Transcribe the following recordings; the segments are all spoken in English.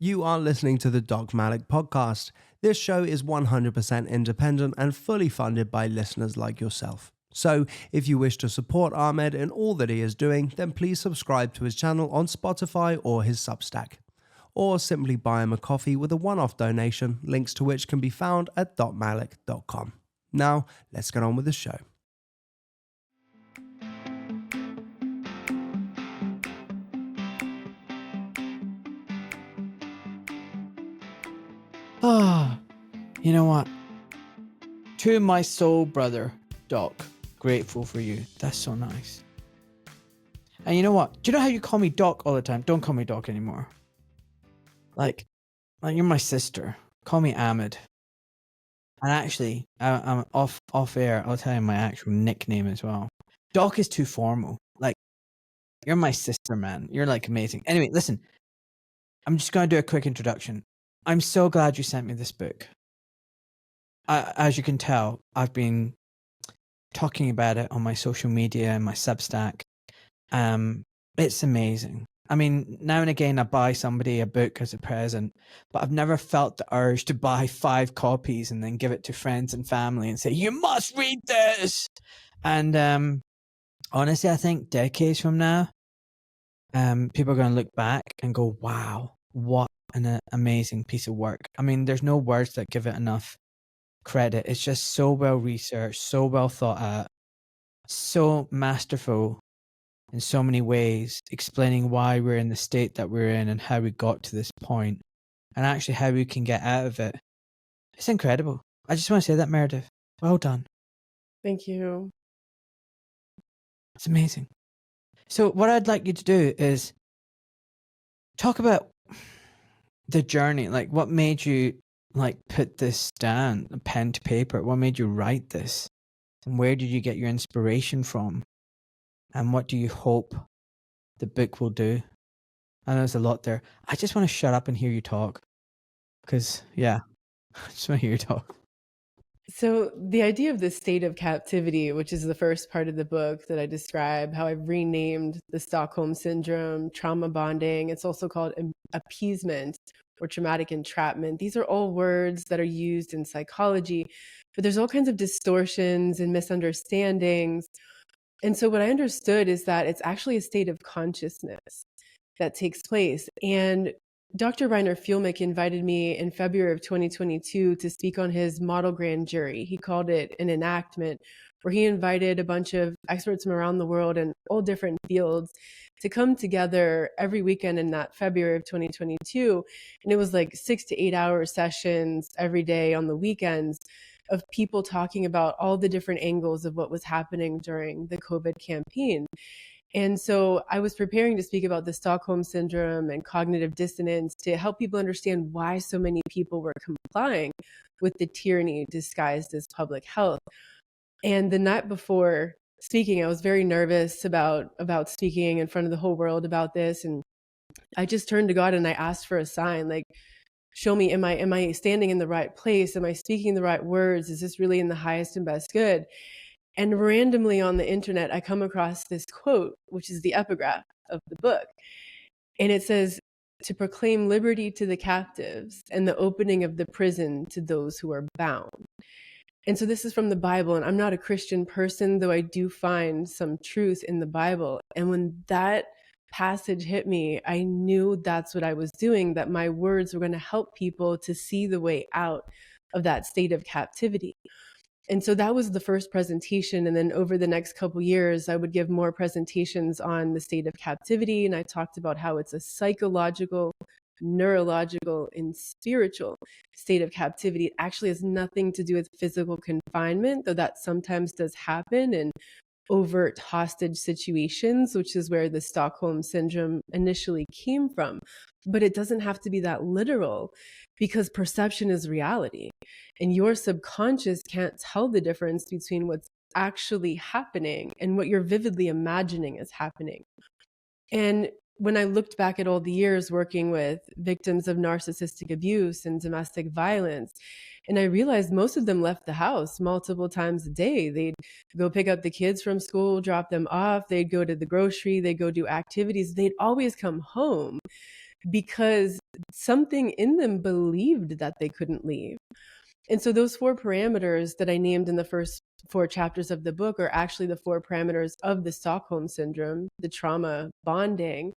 You are listening to the Doc Malik podcast. This show is 100% independent and fully funded by listeners like yourself. So, if you wish to support Ahmed in all that he is doing, then please subscribe to his channel on Spotify or his Substack. Or simply buy him a coffee with a one-off donation, links to which can be found at docmalik.com. Now, let's get on with the show. Ah, you know what? To my soul brother, Doc, grateful for you. That's so nice. And you know what? Do you know how you call me Doc all the time? Don't call me Doc anymore. Like you're my sister. Call me Ahmed. And actually, I'm off air. I'll tell you my actual nickname as well. Doc is too formal. Like, you're my sister, man. You're like amazing. Anyway, listen. I'm just gonna do a quick introduction. I'm so glad you sent me this book. As you can tell, I've been talking about it on my social media and my Substack. It's amazing. I mean, now and again, I buy somebody a book as a present, but I've never felt the urge to buy 5 copies and then give it to friends and family and say, you must read this. And honestly, I think decades from now, people are going to look back and go, wow, what an amazing piece of work. I mean, there's no words that give it enough credit. It's just so well researched, so well thought out, so masterful in so many ways, explaining why we're in the state that we're in and how we got to this point and actually how we can get out of it. It's incredible. I just want to say that, Meredith. Well done. Thank you. It's amazing. So what I'd like you to do is talk about the journey, like what made you like put this down, pen to paper? What made you write this? And where did you get your inspiration from? And what do you hope the book will do? I know there's a lot there. I just want to shut up and hear you talk. Because, yeah, I just want to hear you talk. So the idea of the state of captivity, which is the first part of the book that I describe, how I've renamed the Stockholm Syndrome, trauma bonding. It's also called appeasement or traumatic entrapment. These are all words that are used in psychology, but there's all kinds of distortions and misunderstandings. And so what I understood is that it's actually a state of consciousness that takes place. And Dr. Rainer Fuellmich invited me in February of 2022 to speak on his model grand jury. He called it an enactment, where he invited a bunch of experts from around the world in all different fields to come together every weekend in that February of 2022. And it was like 6 to 8 hour sessions every day on the weekends of people talking about all the different angles of what was happening during the COVID campaign. And so I was preparing to speak about the Stockholm Syndrome and cognitive dissonance to help people understand why so many people were complying with the tyranny disguised as public health. And the night before speaking, I was very nervous about speaking in front of the whole world about this. And I just turned to God and I asked for a sign, like, show me, am I standing in the right place? Am I speaking the right words? Is this really in the highest and best good? And randomly on the internet, I come across this quote, which is the epigraph of the book. And it says, to proclaim liberty to the captives and the opening of the prison to those who are bound. And so this is from the Bible. And I'm not a Christian person, though I do find some truth in the Bible. And when that passage hit me, I knew that's what I was doing, that my words were going to help people to see the way out of that state of captivity. And so that was the first presentation. And then over the next couple of years, I would give more presentations on the state of captivity. And I talked about how it's a psychological, neurological, and spiritual state of captivity. It actually has nothing to do with physical confinement, though that sometimes does happen in overt hostage situations, which is where the Stockholm Syndrome initially came from. But it doesn't have to be that literal, because perception is reality. And your subconscious can't tell the difference between what's actually happening and what you're vividly imagining is happening. And when I looked back at all the years working with victims of narcissistic abuse and domestic violence, and I realized most of them left the house multiple times a day. They'd go pick up the kids from school, drop them off. They'd go to the grocery. They'd go do activities. They'd always come home because something in them believed that they couldn't leave. And so those 4 parameters that I named in the first 4 chapters of the book are actually the 4 parameters of the Stockholm Syndrome, the trauma bonding.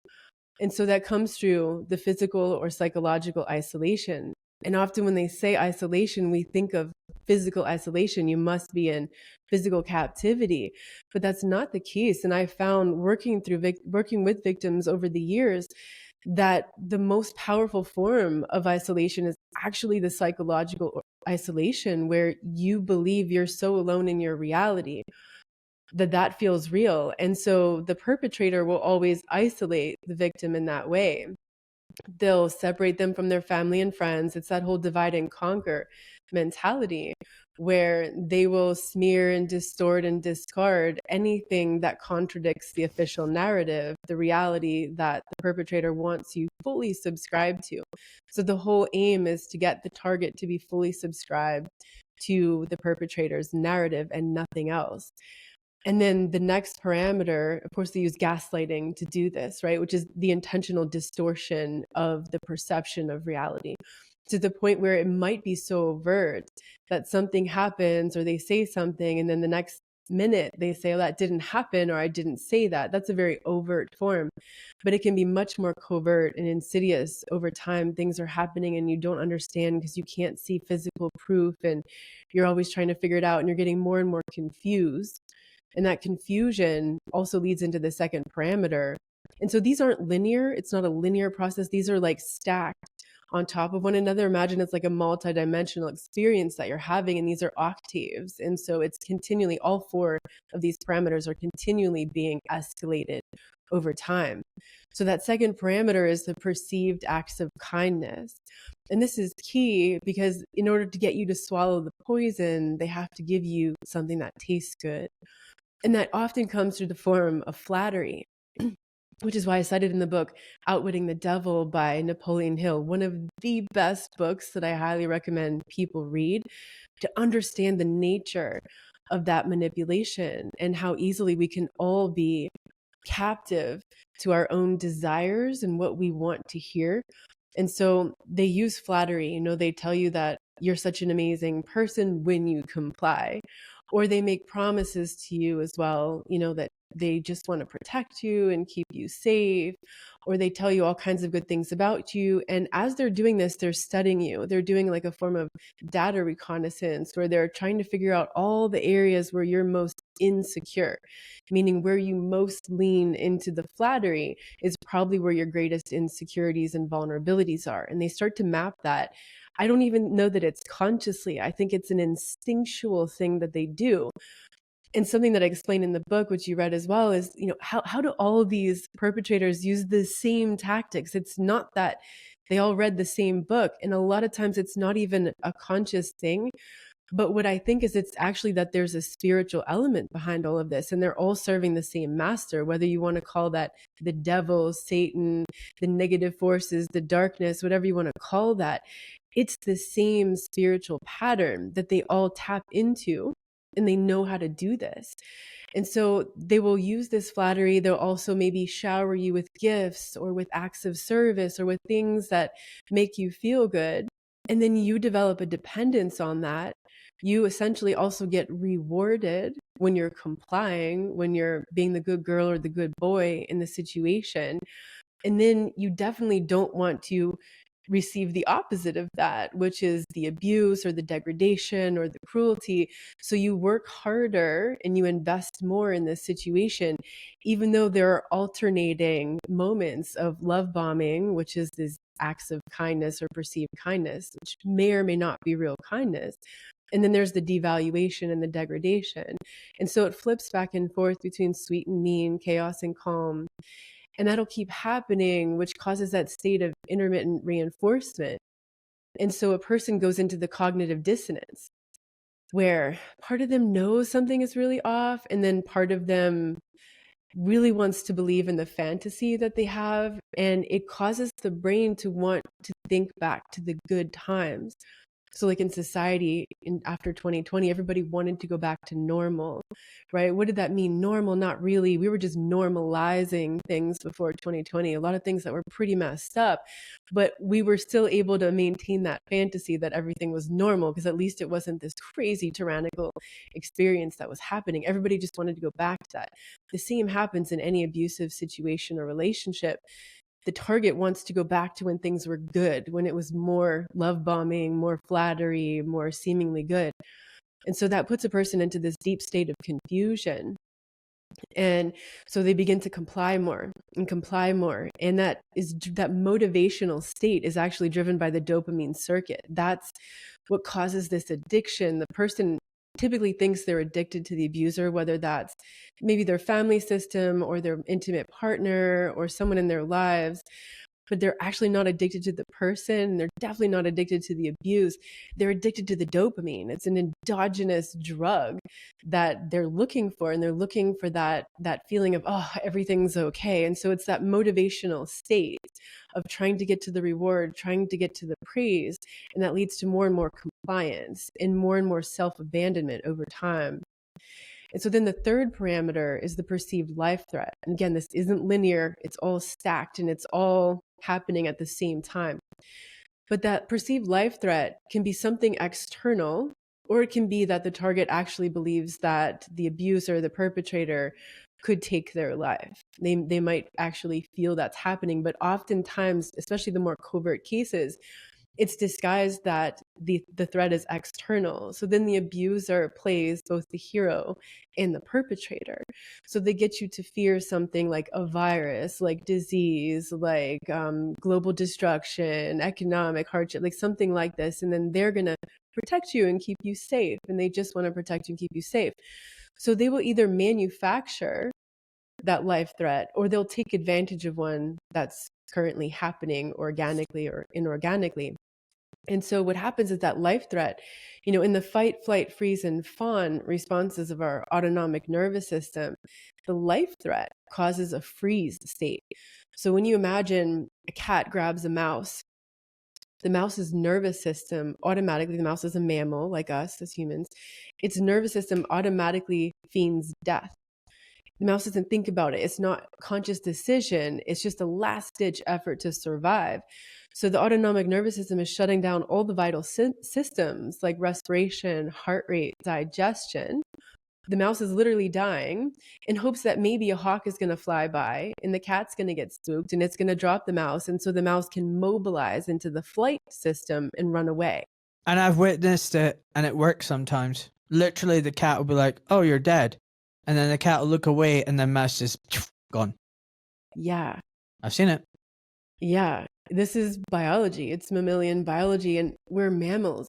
And so that comes through the physical or psychological isolation. And often when they say isolation, we think of physical isolation. You must be in physical captivity, but that's not the case. And I found working with victims over the years that the most powerful form of isolation is actually the psychological isolation, where you believe you're so alone in your reality that feels real. And so the perpetrator will always isolate the victim in that way. They'll separate them from their family and friends. It's that whole divide and conquer mentality, where they will smear and distort and discard anything that contradicts the official narrative, the reality that the perpetrator wants you fully subscribed to. So the whole aim is to get the target to be fully subscribed to the perpetrator's narrative and nothing else. And then the next parameter, of course, they use gaslighting to do this, right? Which is the intentional distortion of the perception of reality, to the point where it might be so overt that something happens or they say something, and then the next minute they say, oh, that didn't happen, or I didn't say that. That's a very overt form, but it can be much more covert and insidious over time. Things are happening and you don't understand because you can't see physical proof, and you're always trying to figure it out, and you're getting more and more confused. And that confusion also leads into the second parameter. And so these aren't linear. It's not a linear process. These are like stacked on top of one another. Imagine it's like a multidimensional experience that you're having, and these are octaves. And so it's continually, all 4 of these parameters are continually being escalated over time. So that second parameter is the perceived acts of kindness. And this is key because in order to get you to swallow the poison, they have to give you something that tastes good. And that often comes through the form of flattery, which is why I cited in the book Outwitting the Devil by Napoleon Hill, one of the best books that I highly recommend people read to understand the nature of that manipulation and how easily we can all be captive to our own desires and what we want to hear. And so they use flattery. They tell you that you're such an amazing person when you comply. Or they make promises to you as well, that they just want to protect you and keep you safe. Or they tell you all kinds of good things about you. And as they're doing this, they're studying you. They're doing like a form of data reconnaissance, where they're trying to figure out all the areas where you're most insecure, meaning where you most lean into the flattery is probably where your greatest insecurities and vulnerabilities are. And they start to map that. I don't even know that it's consciously. I think it's an instinctual thing that they do. And something that I explained in the book, which you read as well, is, how do all of these perpetrators use the same tactics? It's not that they all read the same book. And a lot of times it's not even a conscious thing. But what I think is it's actually that there's a spiritual element behind all of this, and they're all serving the same master, whether you want to call that the devil, Satan, the negative forces, the darkness, whatever you want to call that. It's the same spiritual pattern that they all tap into, and they know how to do this. And so they will use this flattery. They'll also maybe shower you with gifts or with acts of service or with things that make you feel good. And then you develop a dependence on that. You essentially also get rewarded when you're complying, when you're being the good girl or the good boy in the situation. And then you definitely don't want to receive the opposite of that, which is the abuse or the degradation or the cruelty. So you work harder and you invest more in this situation, even though there are alternating moments of love bombing, which is this acts of kindness or perceived kindness, which may or may not be real kindness. And then there's the devaluation and the degradation. And so it flips back and forth between sweet and mean, chaos and calm. And that'll keep happening, which causes that state of intermittent reinforcement. And so a person goes into the cognitive dissonance, where part of them knows something is really off, and then part of them really wants to believe in the fantasy that they have. And it causes the brain to want to think back to the good times. So like in society, after 2020, everybody wanted to go back to normal, right? What did that mean? Normal? Not really. We were just normalizing things before 2020, a lot of things that were pretty messed up, but we were still able to maintain that fantasy that everything was normal, because at least it wasn't this crazy tyrannical experience that was happening. Everybody just wanted to go back to that. The same happens in any abusive situation or relationship. The target wants to go back to when things were good, when it was more love bombing, more flattery, more seemingly good. And so that puts a person into this deep state of confusion. And so they begin to comply more and comply more. And that motivational state is actually driven by the dopamine circuit. That's what causes this addiction. The person typically thinks they're addicted to the abuser, whether that's maybe their family system or their intimate partner or someone in their lives, but they're actually not addicted to the person. They're definitely not addicted to the abuse. They're addicted to the dopamine. It's an endogenous drug that they're looking for, and they're looking for that feeling of, oh, everything's okay. And so it's that motivational state of trying to get to the reward, trying to get to the praise, and that leads to more and more compliance and more self-abandonment over time. And so then the third parameter is the perceived life threat. And again, this isn't linear, it's all stacked and it's all happening at the same time. But that perceived life threat can be something external, or it can be that the target actually believes that the abuser, the perpetrator, could take their life. They might actually feel that's happening, but oftentimes, especially the more covert cases, it's disguised that the threat is external. So then the abuser plays both the hero and the perpetrator. So they get you to fear something like a virus, like disease, like global destruction, economic hardship, like something like this. And then they're going to protect you and keep you safe. And they just want to protect you and keep you safe. So they will either manufacture that life threat, or they'll take advantage of one that's currently happening organically or inorganically. And so what happens is that life threat, in the fight, flight, freeze, and fawn responses of our autonomic nervous system, the life threat causes a freeze state. So when you imagine a cat grabs a mouse, the mouse's nervous system automatically, the mouse is a mammal like us as humans, its nervous system automatically feigns death. The mouse doesn't think about it. It's not a conscious decision. It's just a last-ditch effort to survive. So the autonomic nervous system is shutting down all the vital systems like respiration, heart rate, digestion. The mouse is literally dying in hopes that maybe a hawk is going to fly by and the cat's going to get spooked and it's going to drop the mouse. And so the mouse can mobilize into the flight system and run away. And I've witnessed it, and it works sometimes. Literally, the cat will be like, oh, you're dead. And then the cat will look away, and then mouse just gone. Yeah. I've seen it. Yeah. This is biology. It's mammalian biology, and we're mammals.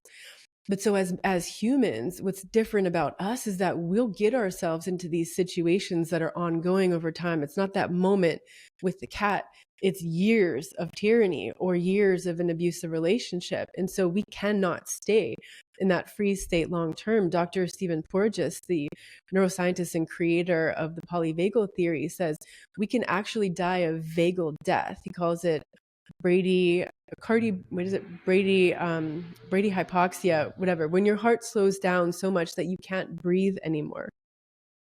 But so as humans, what's different about us is that we'll get ourselves into these situations that are ongoing over time. It's not that moment with the cat. It's years of tyranny or years of an abusive relationship. And so we cannot stay in that freeze state long term. Dr. Stephen Porges, the neuroscientist and creator of the polyvagal theory, says we can actually die a vagal death. He calls it Brady hypoxia, whatever. When your heart slows down so much that you can't breathe anymore,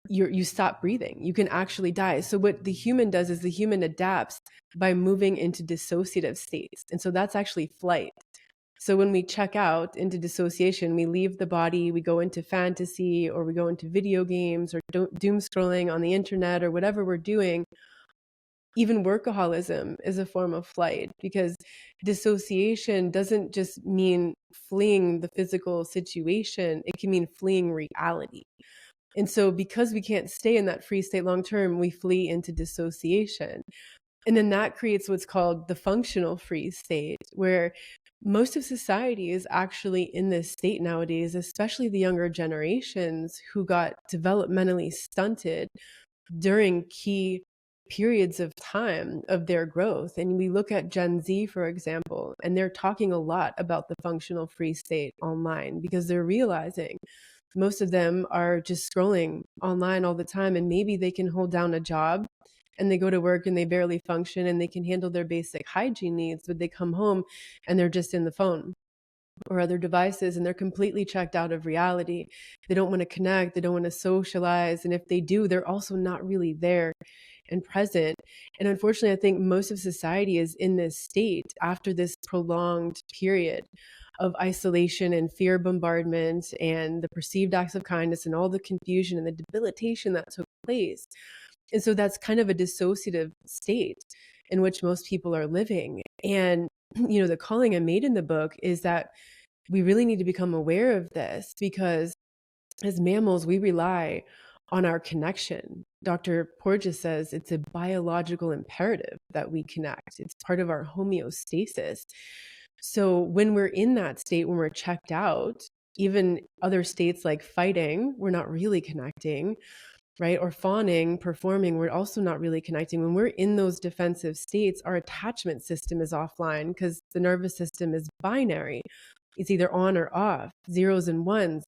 you stop breathing. You can actually die. So what the human does is the human adapts by moving into dissociative states. And so that's actually flight. So when we check out into dissociation, we leave the body, we go into fantasy, or we go into video games, or doom scrolling on the internet, or whatever we're doing. Even workaholism is a form of flight, because dissociation doesn't just mean fleeing the physical situation, it can mean fleeing reality. And so because we can't stay in that free state long term, we flee into dissociation. And then that creates what's called the functional freeze state, where most of society is actually in this state nowadays, especially the younger generations who got developmentally stunted during key periods of time of their growth. And we look at Gen Z, for example, and they're talking a lot about the functional freeze state online, because they're realizing most of them are just scrolling online all the time, and maybe they can hold down a job and they go to work and they barely function and they can handle their basic hygiene needs, but they come home and they're just in the phone. or other devices, and they're completely checked out of reality. They don't want to connect, they don't want to socialize. And if they do, they're also not really there and present. And unfortunately, I think most of society is in this state after this prolonged period of isolation and fear bombardment and the perceived acts of kindness and all the confusion and the debilitation that took place. And so that's kind of a dissociative state in which most people are living. And, the calling I made in the book is that we really need to become aware of this, because as mammals, we rely on our connection. Dr. Porges says it's a biological imperative that we connect. It's part of our homeostasis. So when we're in that state, when we're checked out, even other states like fighting, we're not really connecting, right? Or fawning, performing, we're also not really connecting. When we're in those defensive states, our attachment system is offline because the nervous system is binary. It's either on or off, zeros and ones.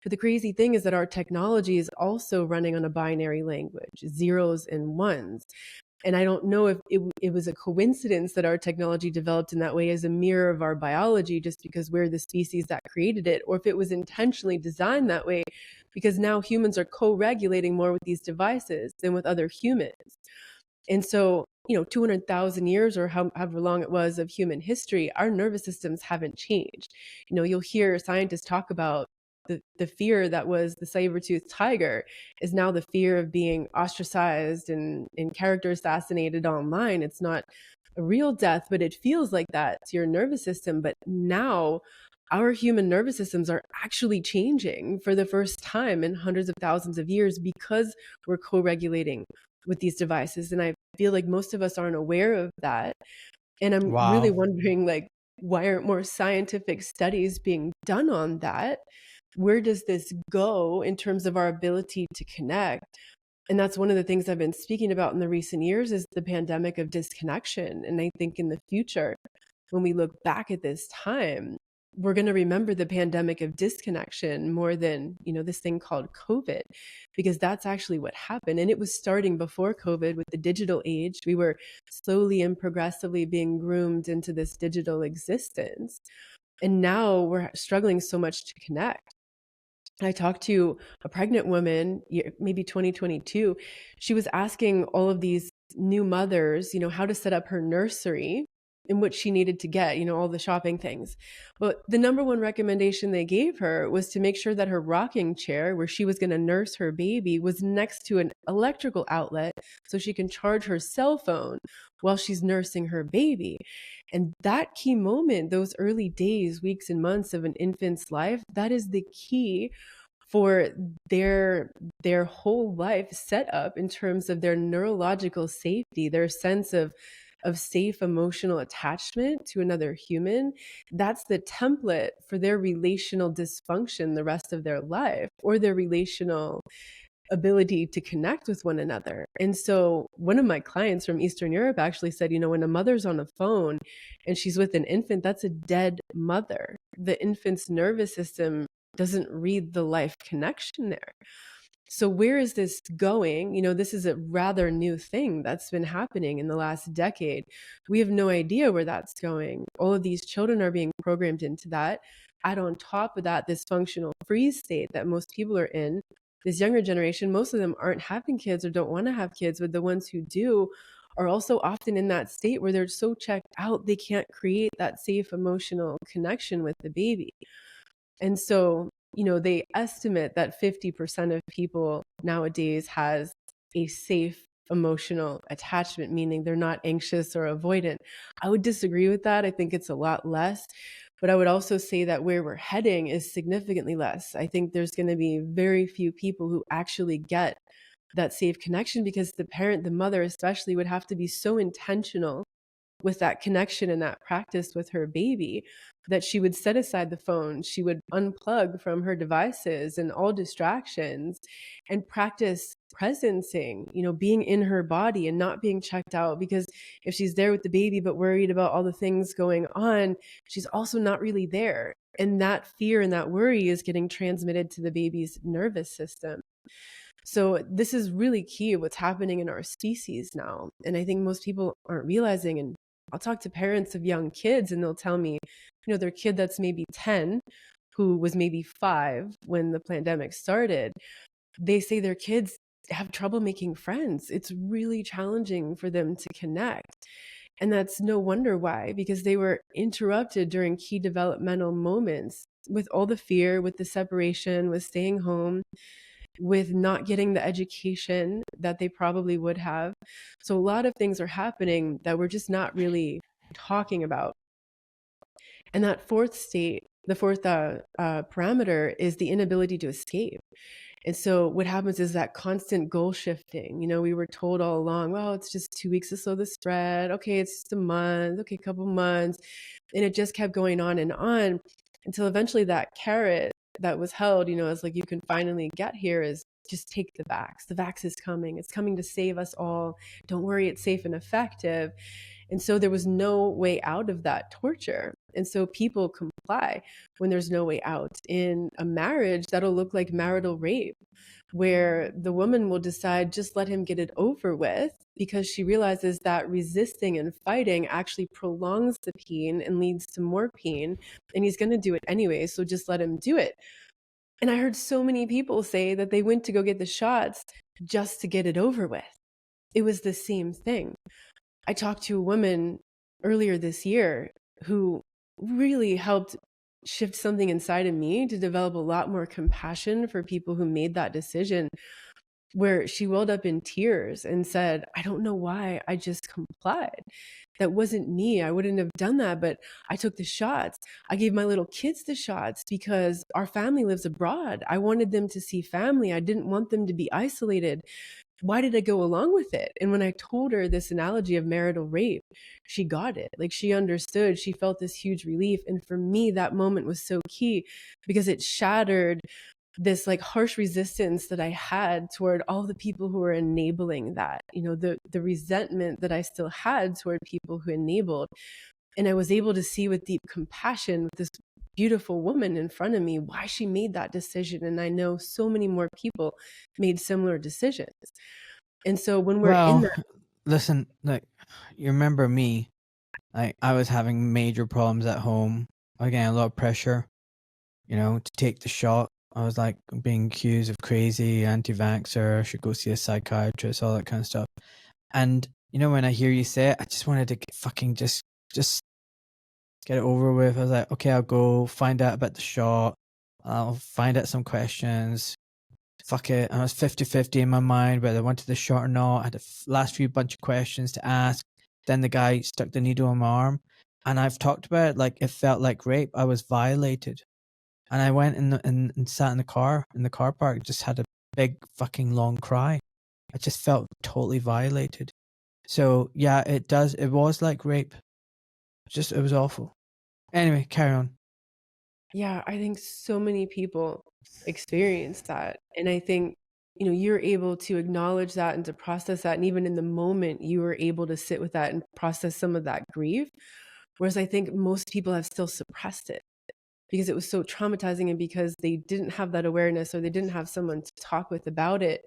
But the crazy thing is that our technology is also running on a binary language, zeros and ones. And I don't know if it was a coincidence that our technology developed in that way as a mirror of our biology, just because we're the species that created it, or if it was intentionally designed that way, because now humans are co-regulating more with these devices than with other humans. And so, 200,000 years or however long it was of human history, our nervous systems haven't changed. You'll hear scientists talk about the fear that was the saber-toothed tiger is now the fear of being ostracized and character assassinated online. It's not a real death, but it feels like that to your nervous system. But now our human nervous systems are actually changing for the first time in hundreds of thousands of years because we're co-regulating with these devices. And I feel like most of us aren't aware of that. And I'm really wondering, like, why aren't more scientific studies being done on that? Where does this go in terms of our ability to connect? And that's one of the things I've been speaking about in the recent years is the pandemic of disconnection. And I think in the future, when we look back at this time, we're going to remember the pandemic of disconnection more than, this thing called COVID, because that's actually what happened. And it was starting before COVID with the digital age. We were slowly and progressively being groomed into this digital existence. And now we're struggling so much to connect. I talked to a pregnant woman, maybe 2022. She was asking all of these new mothers, how to set up her nursery and what she needed to get, all the shopping things. But the number one recommendation they gave her was to make sure that her rocking chair, where she was going to nurse her baby, was next to an electrical outlet so she can charge her cell phone while she's nursing her baby. And that key moment, those early days, weeks, and months of an infant's life, that is the key for their whole life set up in terms of their neurological safety, their sense of safe emotional attachment to another human. That's the template for their relational dysfunction the rest of their life, or their relational ability to connect with one another. And so one of my clients from Eastern Europe actually said, when a mother's on the phone and she's with an infant, that's a dead mother. The infant's nervous system doesn't read the life connection there. So where is this going? This is a rather new thing that's been happening in the last decade. We have no idea where that's going. All of these children are being programmed into that. Add on top of that, this functional freeze state that most people are in. This younger generation, most of them aren't having kids or don't want to have kids, but the ones who do are also often in that state where they're so checked out, they can't create that safe emotional connection with the baby. And so, they estimate that 50% of people nowadays has a safe emotional attachment, meaning they're not anxious or avoidant. I would disagree with that. I think it's a lot less. But I would also say that where we're heading is significantly less. I think there's going to be very few people who actually get that safe connection, because the parent, the mother especially, would have to be so intentional with that connection and that practice with her baby that she would set aside the phone, she would unplug from her devices and all distractions, and practice presencing, being in her body and not being checked out. Because if she's there with the baby but worried about all the things going on, she's also not really there. And that fear and that worry is getting transmitted to the baby's nervous system. So this is really key what's happening in our species now. And I think most people aren't realizing, and I'll talk to parents of young kids and they'll tell me, their kid that's maybe 10, who was maybe 5 when the pandemic started, they say their kids have trouble making friends. It's really challenging for them to connect. And that's no wonder why, because they were interrupted during key developmental moments with all the fear, with the separation, with staying home, with not getting the education that they probably would have. So a lot of things are happening that we're just not really talking about. And that fourth state, the fourth parameter is the inability to escape. And so what happens is that constant goal shifting. We were told all along, well, it's just 2 weeks to slow the spread. Okay, it's just a month. Okay, a couple months. And it just kept going on until eventually that carrot that was held, as like, you can finally get here, is just take the vax. The vax is coming. It's coming to save us all. Don't worry, it's safe and effective. And so there was no way out of that torture. And so people comply when there's no way out. In a marriage, that'll look like marital rape, where the woman will decide, just let him get it over with, because she realizes that resisting and fighting actually prolongs the pain and leads to more pain. And he's going to do it anyway, so just let him do it. And I heard so many people say that they went to go get the shots just to get it over with. It was the same thing. I talked to a woman earlier this year who really helped shift something inside of me to develop a lot more compassion for people who made that decision, where she welled up in tears and said, I don't know why, I just complied. That wasn't me. I wouldn't have done that, but I took the shots. I gave my little kids the shots because our family lives abroad. I wanted them to see family. I didn't want them to be isolated. Why did I go along with it? And when I told her this analogy of marital rape, she got it. Like, she understood. She felt this huge relief. And for me, that moment was so key, because it shattered this like harsh resistance that I had toward all the people who were enabling that, the resentment that I still had toward people who enabled. And I was able to see with deep compassion, with this beautiful woman in front of me, why she made that decision. And I know so many more people made similar decisions. And so when we're in that, listen, like, you remember me, I was having major problems at home. Again, a lot of pressure, to take the shot. I was like being accused of crazy, anti-vaxxer, should go see a psychiatrist, all that kind of stuff. And when I hear you say it, I just wanted to fucking just get it over with. I was like, okay, I'll go find out about the shot. I'll find out some questions. Fuck it. I was 50-50 in my mind whether I wanted the shot or not. I had the last few bunch of questions to ask. Then the guy stuck the needle in my arm. And I've talked about it, like, it felt like rape. I was violated. And I went and sat in the car park, just had a big fucking long cry. I just felt totally violated. So yeah, it was like rape. It was awful. Anyway, carry on. yeah, I think so many people experience that. And I think, you're able to acknowledge that and to process that. And even in the moment, you were able to sit with that and process some of that grief. Whereas I think most people have still suppressed it because it was so traumatizing, and because they didn't have that awareness, or they didn't have someone to talk with about it.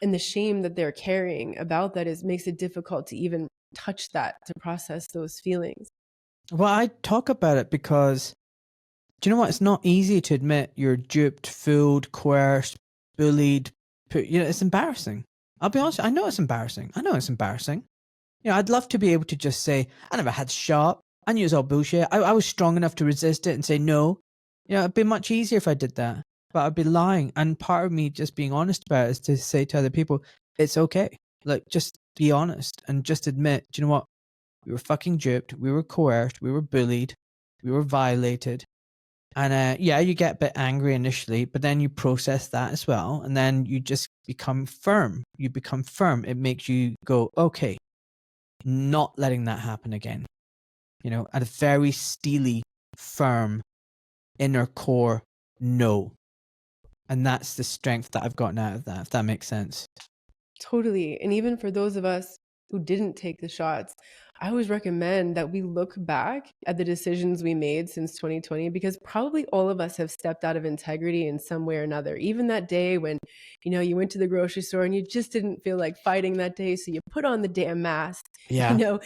And the shame that they're carrying about that makes it difficult to even touch that, to process those feelings. Well, I talk about it because, do you know what? It's not easy to admit you're duped, fooled, coerced, bullied. It's embarrassing. I'll be honest. I know it's embarrassing. I'd love to be able to just say, I never had shot. I knew it was all bullshit. I was strong enough to resist it and say no. It'd be much easier if I did that. But I'd be lying. And part of me just being honest about it is to say to other people, it's okay. Like, just be honest and just admit, do you know what? We were fucking duped. We were coerced. We were bullied. We were violated. And yeah, you get a bit angry initially, but then you process that as well. And then you just become firm. It makes you go, okay, not letting that happen again. At a very steely, firm, inner core, no. And that's the strength that I've gotten out of that, if that makes sense. Totally. And even for those of us who didn't take the shots, I always recommend that we look back at the decisions we made since 2020, because probably all of us have stepped out of integrity in some way or another. Even that day when, you went to the grocery store and you just didn't feel like fighting that day, so you put on the damn mask, Yeah.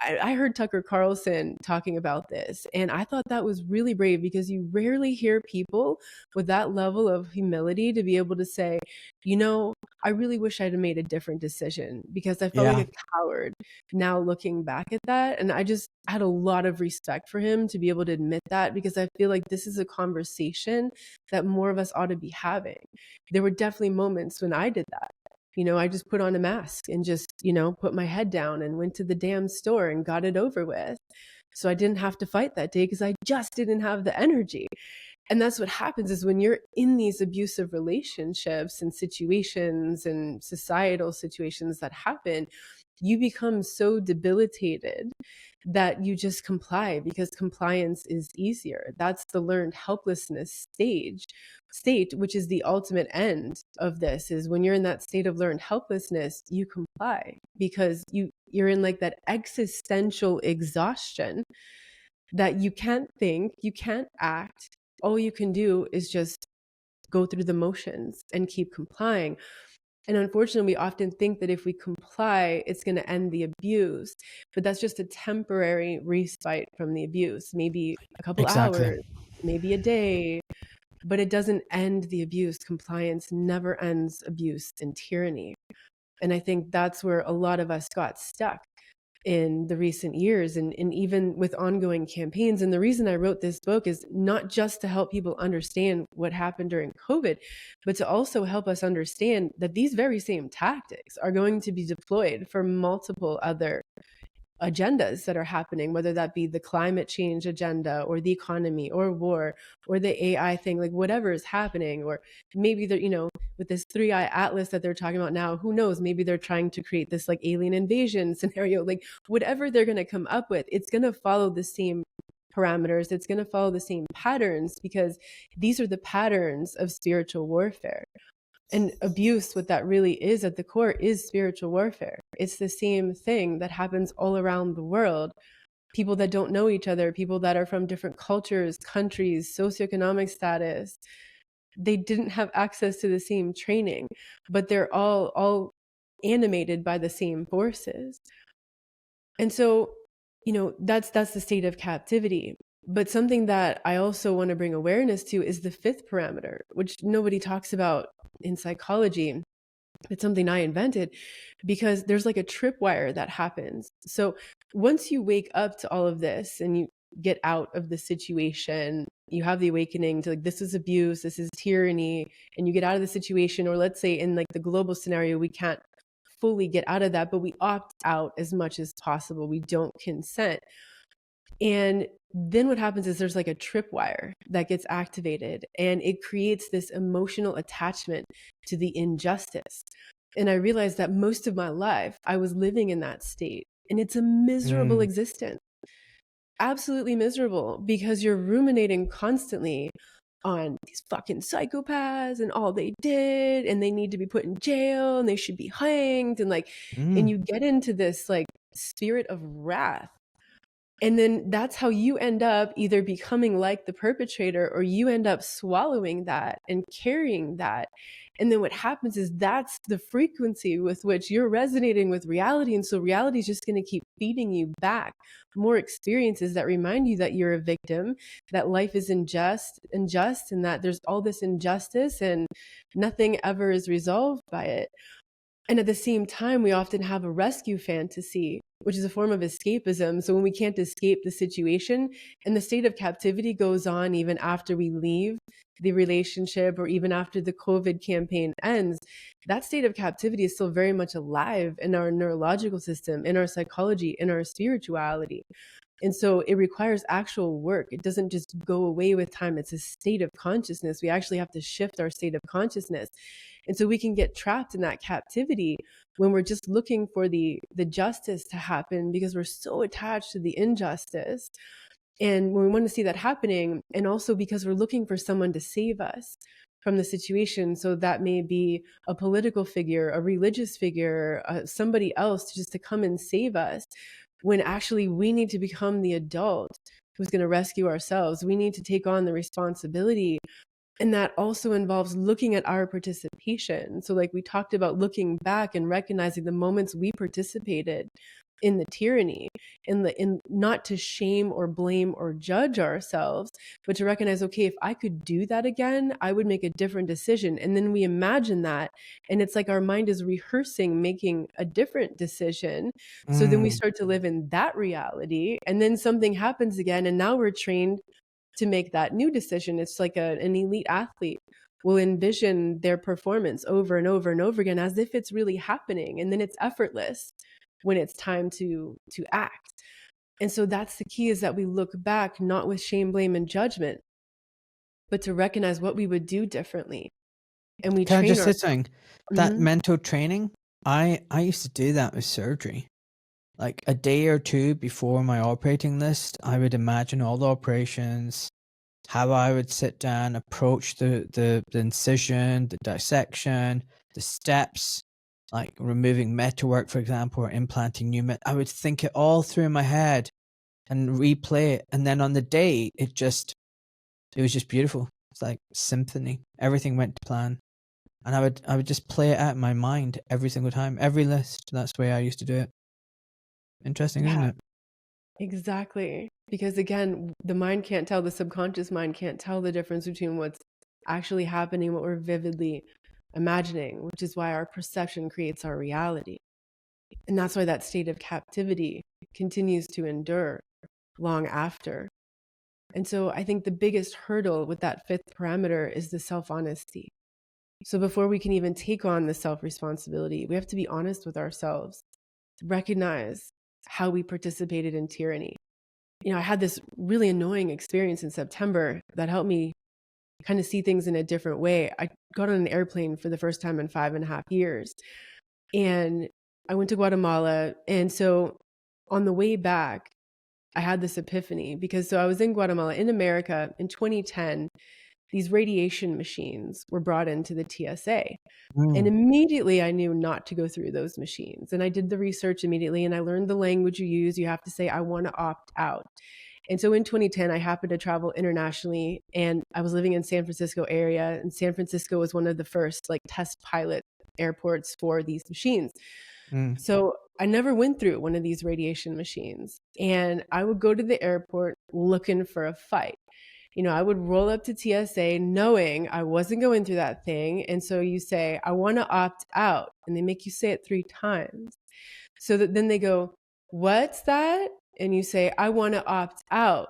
I heard Tucker Carlson talking about this, and I thought that was really brave because you rarely hear people with that level of humility to be able to say, you know, I really wish I'd have made a different decision because I felt Yeah, like a coward now looking back at that. And I just had a lot of respect for him to be able to admit that because I feel like this is a conversation that more of us ought to be having. There were definitely moments when I did that. I just put on a mask and just, put my head down and went to the damn store and got it over with. So I didn't have to fight that day because I just didn't have the energy. And that's what happens is when you're in these abusive relationships and situations and societal situations that happen, you become so debilitated that you just comply because compliance is easier. That's the learned helplessness state, which is the ultimate end of this, is when you're in that state of learned helplessness, you comply because you're in like that existential exhaustion that you can't think, you can't act. All you can do is just go through the motions and keep complying. And unfortunately, we often think that if we comply, it's going to end the abuse. But that's just a temporary respite from the abuse, maybe a couple exactly. hours, maybe a day, but it doesn't end the abuse. Compliance never ends abuse and tyranny. And I think that's where a lot of us got stuck in the recent years and even with ongoing campaigns. And the reason I wrote this book is not just to help people understand what happened during COVID, but to also help us understand that these very same tactics are going to be deployed for multiple other agendas that are happening, whether that be the climate change agenda or the economy or war or the AI thing, like whatever is happening. Or maybe they're, with this 3-eye atlas that they're talking about now, who knows, maybe they're trying to create this like alien invasion scenario, like whatever they're going to come up with, it's going to follow the same parameters. It's going to follow the same patterns because these are the patterns of spiritual warfare. And abuse, what that really is at the core, is spiritual warfare. It's the same thing that happens all around the world. People that don't know each other, people that are from different cultures, countries, socioeconomic status, they didn't have access to the same training, but they're all animated by the same forces. And so, that's the state of captivity. But something that I also want to bring awareness to is the fifth parameter, which nobody talks about in psychology. It's something I invented because there's like a tripwire that happens. So once you wake up to all of this and you get out of the situation, you have the awakening to like, this is abuse, this is tyranny, and you get out of the situation, or let's say in like the global scenario, we can't fully get out of that, but we opt out as much as possible. We don't consent. And then what happens is there's like a tripwire that gets activated and it creates this emotional attachment to the injustice. And I realized that most of my life I was living in that state, and it's a miserable existence. Absolutely miserable because you're ruminating constantly on these fucking psychopaths and all they did, and they need to be put in jail and they should be hanged, and like, and you get into this like spirit of wrath. And then that's how you end up either becoming like the perpetrator, or you end up swallowing that and carrying that. And then what happens is that's the frequency with which you're resonating with reality. And so reality is just going to keep feeding you back more experiences that remind you that you're a victim, that life is unjust, and that there's all this injustice and nothing ever is resolved by it. And at the same time, we often have a rescue fantasy, which is a form of escapism. So when we can't escape the situation, and the state of captivity goes on even after we leave the relationship or even after the COVID campaign ends, that state of captivity is still very much alive in our neurological system, in our psychology, in our spirituality. And so it requires actual work. It doesn't just go away with time. It's a state of consciousness. We actually have to shift our state of consciousness. And so we can get trapped in that captivity when we're just looking for the justice to happen because we're so attached to the injustice. And when we want to see that happening, and also because we're looking for someone to save us from the situation. So that may be a political figure, a religious figure, somebody else just to come and save us, when actually we need to become the adult who's going to rescue ourselves. We need to take on the responsibility. And that also involves looking at our participation. So like we talked about looking back and recognizing the moments we participated, in the tyranny, in not to shame or blame or judge ourselves, but to recognize, okay, if I could do that again, I would make a different decision. And then we imagine that, and it's like our mind is rehearsing making a different decision. So then we start to live in that reality, and then something happens again, and now we're trained to make that new decision. It's like an elite athlete will envision their performance over and over and over again as if it's really happening, and then it's effortless when it's time to act. And so that's the key, is that we look back not with shame, blame, and judgment, but to recognize what we would do differently. And we Can I train just say something? That Mhm. mental training, I used to do that with surgery. Like a day or two before my operating list, I would imagine all the operations, how I would sit down, approach the incision, the dissection, the steps, like removing metalwork, for example, or implanting new I would think it all through in my head and replay it. And then on the day, it was just beautiful. It's like symphony. Everything went to plan. And I would just play it out in my mind every single time, every list. That's the way I used to do it. Interesting, isn't Yeah, it? exactly. Because again, the mind can't tell, the subconscious mind can't tell the difference between what's actually happening, what we're vividly imagining, which is why our perception creates our reality. And that's why that state of captivity continues to endure long after. And so I think the biggest hurdle with that fifth parameter is the self-honesty. So before we can even take on the self-responsibility, we have to be honest with ourselves, recognize how we participated in tyranny. I had this really annoying experience in September that helped me kind of see things in a different way. I got on an airplane for the first time in 5.5 years, and I went to Guatemala. And so on the way back, I had this epiphany, because I was in Guatemala, in America, in 2010. These radiation machines were brought into the TSA. And Mm. immediately I knew not to go through those machines. And I did the research immediately, and I learned the language you use. You have to say, I want to opt out. And so in 2010, I happened to travel internationally, and I was living in San Francisco area. And San Francisco was one of the first like test pilot airports for these machines. Mm. So I never went through one of these radiation machines. And I would go to the airport looking for a fight. I would roll up to TSA knowing I wasn't going through that thing. And so you say, I want to opt out. And they make you say it 3 times. So that then they go, what's that? And you say, I want to opt out.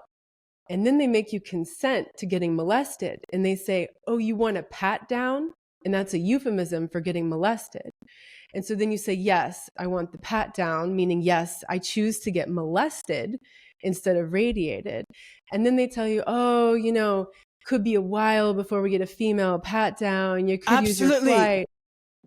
And then they make you consent to getting molested. And they say, oh, you want a pat down? And that's a euphemism for getting molested. And so then you say, yes, I want the pat down, meaning, yes, I choose to get molested instead of radiated. And then they tell you, oh, could be a while before we get a female pat down. You could use your Absolutely. flight.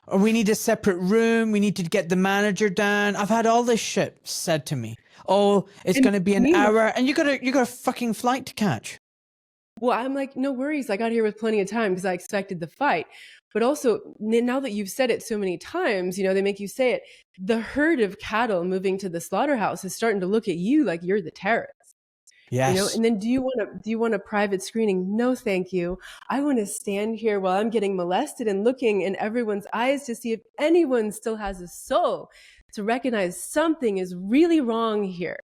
Or we need a separate room. We need to get the manager down. I've had all this shit said to me. Oh, it's going to be an hour, and you got a fucking flight to catch. Well, I'm like, no worries. I got here with plenty of time because I expected the fight. But also, now that you've said it so many times, they make you say it. The herd of cattle moving to the slaughterhouse is starting to look at you like you're the terrorist. Yes. And then do you want a private screening? No, thank you. I want to stand here while I'm getting molested and looking in everyone's eyes to see if anyone still has a soul to recognize something is really wrong here.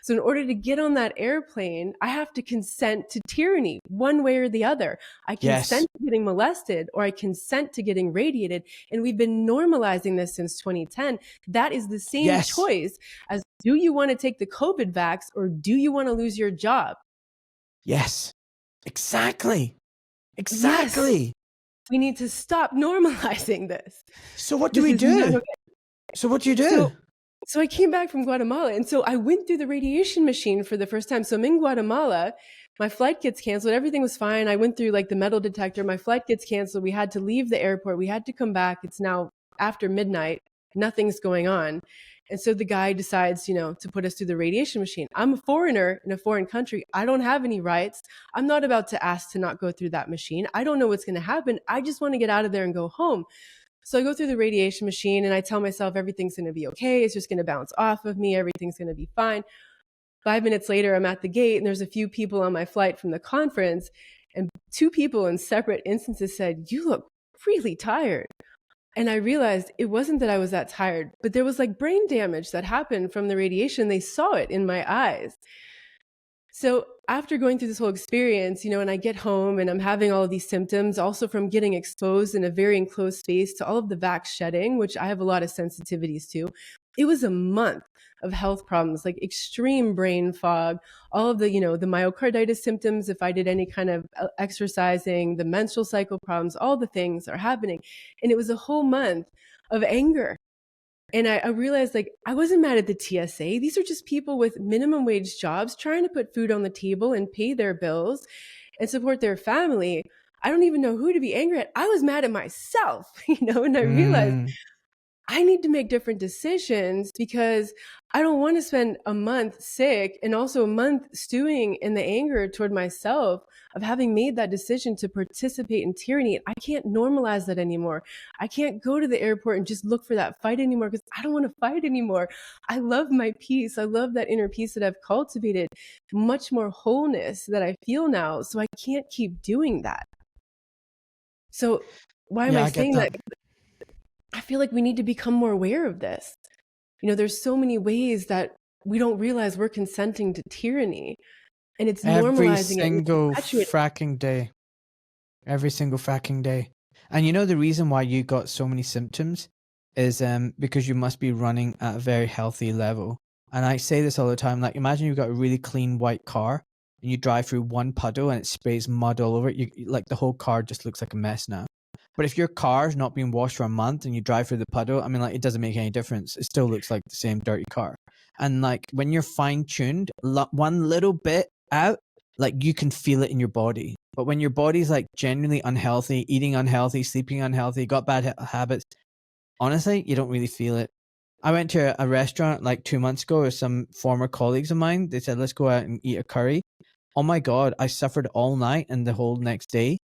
So in order to get on that airplane, I have to consent to tyranny one way or the other. I consent to getting molested, or I consent to getting radiated. And we've been normalizing this since 2010. That is the same choice as, do you want to take the COVID vax, or do you want to lose your job? Yes, exactly. Exactly. Yes. We need to stop normalizing this. So what do we do? So what do you do? So I came back from Guatemala, and so I went through the radiation machine for the first time. So I'm in Guatemala, my flight gets canceled. Everything was fine. I went through like the metal detector. My flight gets canceled. We had to leave the airport. We had to come back. It's now after midnight. Nothing's going on. And so the guy decides, to put us through the radiation machine. I'm a foreigner in a foreign country. I don't have any rights. I'm not about to ask to not go through that machine. I don't know what's going to happen. I just want to get out of there and go home. So I go through the radiation machine, and I tell myself everything's going to be okay. It's just going to bounce off of me. Everything's going to be fine. 5 minutes later, I'm at the gate, and there's a few people on my flight from the conference, and 2 people in separate instances said, you look really tired. And I realized it wasn't that I was that tired, but there was like brain damage that happened from the radiation. They saw it in my eyes. So after going through this whole experience, and I get home and I'm having all of these symptoms, also from getting exposed in a very enclosed space to all of the vax shedding, which I have a lot of sensitivities to. It was a month of health problems, like extreme brain fog, all of the, the myocarditis symptoms, if I did any kind of exercising, the menstrual cycle problems, all the things are happening. And it was a whole month of anger. And I realized, like, I wasn't mad at the TSA. These are just people with minimum wage jobs trying to put food on the table and pay their bills and support their family. I don't even know who to be angry at. I was mad at myself, and I realized I need to make different decisions because I don't want to spend a month sick and also a month stewing in the anger toward myself of having made that decision to participate in tyranny. I can't normalize that anymore. I can't go to the airport and just look for that fight anymore because I don't want to fight anymore. I love my peace. I love that inner peace that I've cultivated, much more wholeness that I feel now. So I can't keep doing that. So why am I saying that? I feel like we need to become more aware of this. There's so many ways that we don't realize we're consenting to tyranny, and it's normalizing it. Every single fracking day. And the reason why you got so many symptoms is because you must be running at a very healthy level. And I say this all the time, like imagine you've got a really clean white car and you drive through one puddle and it sprays mud all over it. Like the whole car just looks like a mess now. But if your car's not being washed for a month and you drive through the puddle, I mean, like, it doesn't make any difference. It still looks like the same dirty car. And like when you're fine-tuned, one little bit out, like you can feel it in your body. But when your body's like genuinely unhealthy, eating unhealthy, sleeping unhealthy, got bad habits, honestly, you don't really feel it. I went to a restaurant like 2 months ago with some former colleagues of mine. They said, let's go out and eat a curry. Oh my God, I suffered all night and the whole next day.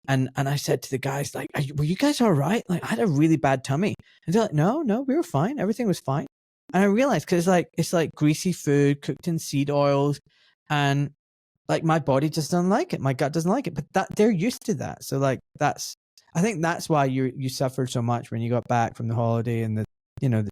And I said to the guys, like, were you guys all right? Like, I had a really bad tummy. And they're like, no, we were fine. Everything was fine. And I realized, because it's like greasy food cooked in seed oils. And like my body just doesn't like it. My gut doesn't like it. But they're used to that. So like I think that's why you suffered so much when you got back from the holiday and the